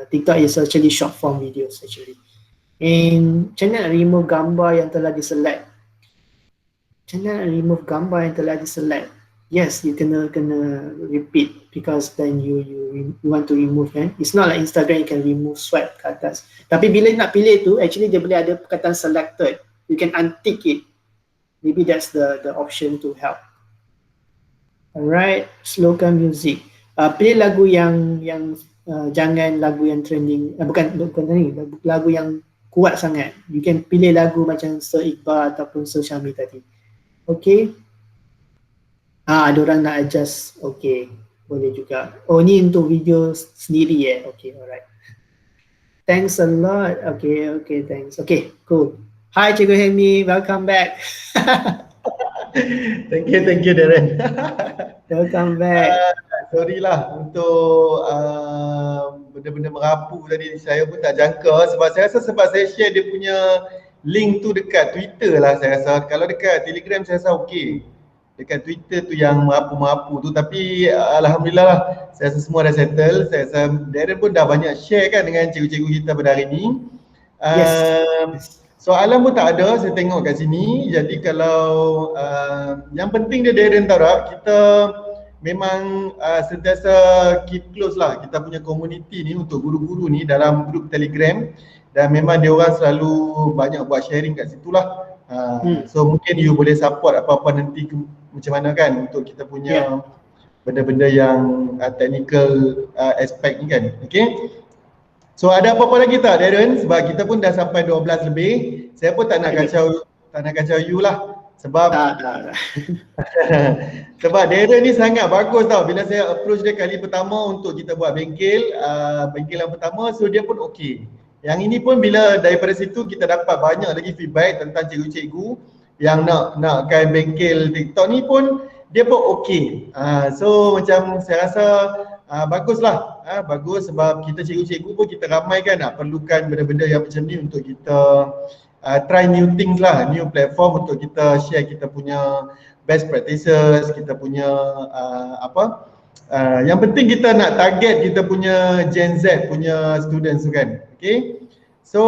TikTok is actually short form videos actually. And macam mana nak remove gambar yang telah diselect? Macam mana nak remove gambar yang telah diselect? Yes, you kena repeat because then you want to remove kan. It's not like Instagram you can remove swipe ke atas. Tapi bila nak pilih tu, actually dia boleh ada perkataan selected. You can untick it. Maybe that's the option to help. Alright, slowkan music. Pilih lagu yang jangan lagu yang trending, bukan ni, lagu yang kuat sangat. You can pilih lagu macam Sir Iqbal ataupun Sir Syami tadi. Okay. Ada orang nak adjust. Okay, boleh juga. Oh, ni untuk video sendiri Okay, alright. Thanks a lot. Okay, thanks. Okay, cool. Hi Cikgu Helmi, welcome back. Thank you Darren. Welcome back. Sorry lah untuk benda-benda merapu tadi, saya pun tak jangka sebab saya rasa sebab saya share dia punya link tu dekat Twitter lah saya rasa. Kalau dekat Telegram saya rasa okey. Dekat Twitter tu yang merapu-merapu tu, tapi alhamdulillah lah saya rasa semua dah settle. Saya rasa Darren pun dah banyak share kan dengan cikgu-cikgu kita pada hari ni. Yes. Soalan pun tak ada, saya tengok kat sini. Jadi kalau yang penting dia Darren tahu tak, kita memang sentiasa keep close lah kita punya community ni untuk guru-guru ni dalam grup Telegram, dan memang dia orang selalu banyak buat sharing kat situ lah. So mungkin you boleh support apa-apa nanti macam mana kan untuk kita punya benda-benda yang technical aspect ni kan. Okay. So ada apa-apa lagi tak Darren? Sebab kita pun dah sampai 12 lebih. Saya pun tak nak kacau you lah. Sebab tak. sebab Darren ni sangat bagus tau. Bila saya approach dia kali pertama untuk kita buat bengkel yang pertama, so dia pun okey. Yang ini pun bila daripada situ kita dapat banyak lagi feedback tentang cikgu-cikgu yang nakkan bengkel TikTok ni pun dia pun okey. So macam saya rasa baguslah. Bagus sebab kita cikgu-cikgu pun kita ramai kan nak perlukan benda-benda yang macam ni untuk kita try new things lah, new platform untuk kita share kita punya best practices, kita punya yang penting kita nak target kita punya Gen Z punya students tu kan. Okay. So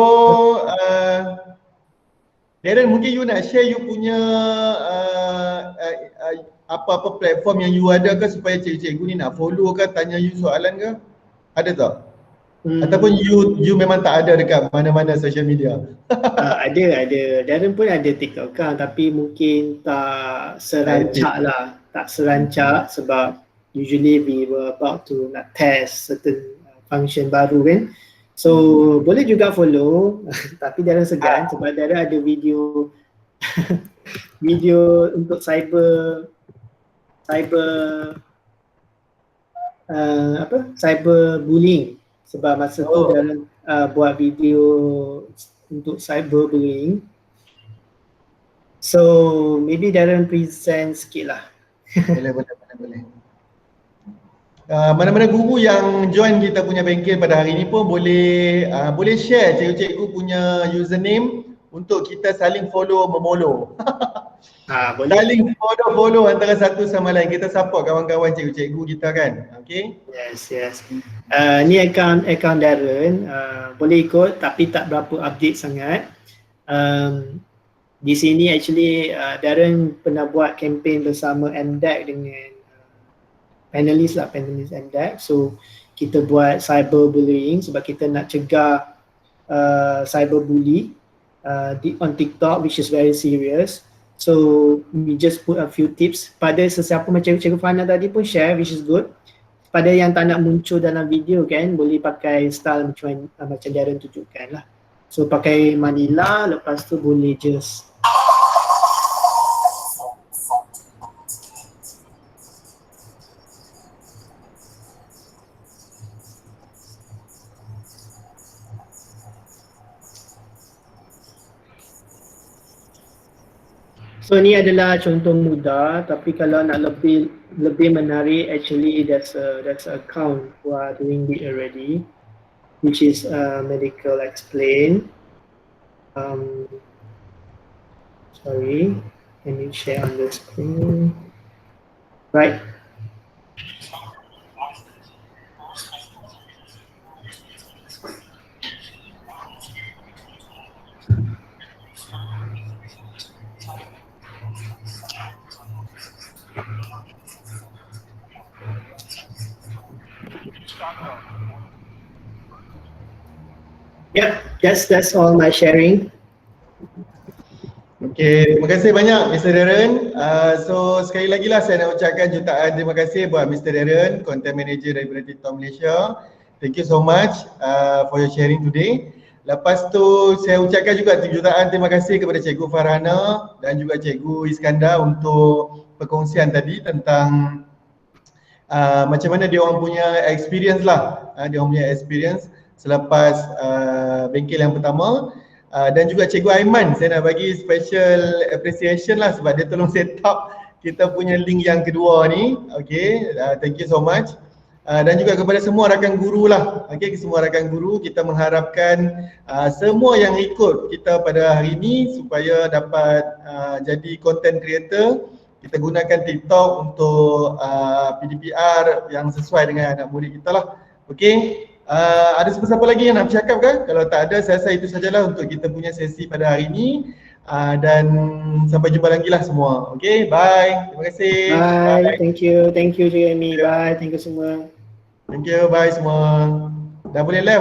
Darren, mungkin you nak share you punya apa-apa platform yang you ada ke supaya cikgu-cikgu ni nak follow ke, tanya you soalan ke? Ada tak? Ataupun you memang tak ada dekat mana-mana social media? Ada. Darren pun ada TikTok account tapi mungkin tak serancak lah. Tak serancak sebab usually we were about to nak test certain function baru kan. So boleh juga follow tapi Darren segan sebab Darren ada video video untuk cyber cyber bullying, sebab masa tu Darren buat video untuk cyber bullying. So maybe Darren present sikit lah. Boleh. Mana-mana guru yang join kita punya bengkel pada hari ni pun boleh share cikgu-cikgu punya username untuk kita saling follow memollow. Boleh. Saling follow antara satu sama lain. Kita support kawan-kawan cikgu-cikgu kita kan. Okay? Yes. Ni account Darren, boleh ikut tapi tak berapa update sangat. Di sini actually Darren pernah buat campaign bersama MDAC dengan panelis MDAC. So kita buat cyberbullying sebab kita nak cegah cyberbully on TikTok, which is very serious. So we just put a few tips pada sesiapa macam Cikgu Fana tadi pun share, which is good. Pada yang tak nak muncul dalam video kan, boleh pakai style macam Darren tunjukkan lah. So pakai Manila, lepas tu boleh just so ni adalah contoh mudah, tapi kalau nak lebih menarik, actually there's a account who are doing it already, which is Medical Explain. Sorry, let me share on the screen. Right. Yep, that's all my sharing. Okay, terima kasih banyak Mr. Darren. So sekali lagi lah saya nak ucapkan jutaan terima kasih buat Mr. Darren, Content Manager daripada TikTok Malaysia. Thank you so much for your sharing today. Lepas tu saya ucapkan juga jutaan terima kasih kepada Cikgu Farhana dan juga Cikgu Iskandar untuk perkongsian tadi tentang macam mana dia orang punya experience lah, dia orang punya experience selepas bengkel yang pertama. Dan juga Cikgu Aiman, saya nak bagi special appreciation lah sebab dia tolong set up kita punya link yang kedua ni. Okay, thank you so much. Dan juga kepada semua rakan guru lah, okay, semua rakan guru, kita mengharapkan semua yang ikut kita pada hari ini supaya dapat jadi content creator. Kita gunakan TikTok untuk PDPR yang sesuai dengan anak murid kita lah. Okay, ada siapa-siapa lagi yang nak bercakap ke? Kalau tak ada, saya rasa itu sajalah untuk kita punya sesi pada hari ini. Dan sampai jumpa lagi lah semua. Okay, bye. Terima kasih. Bye. Thank you Cikgu Amy. Bye. Thank you semua. Thank you, bye semua. Dah boleh live.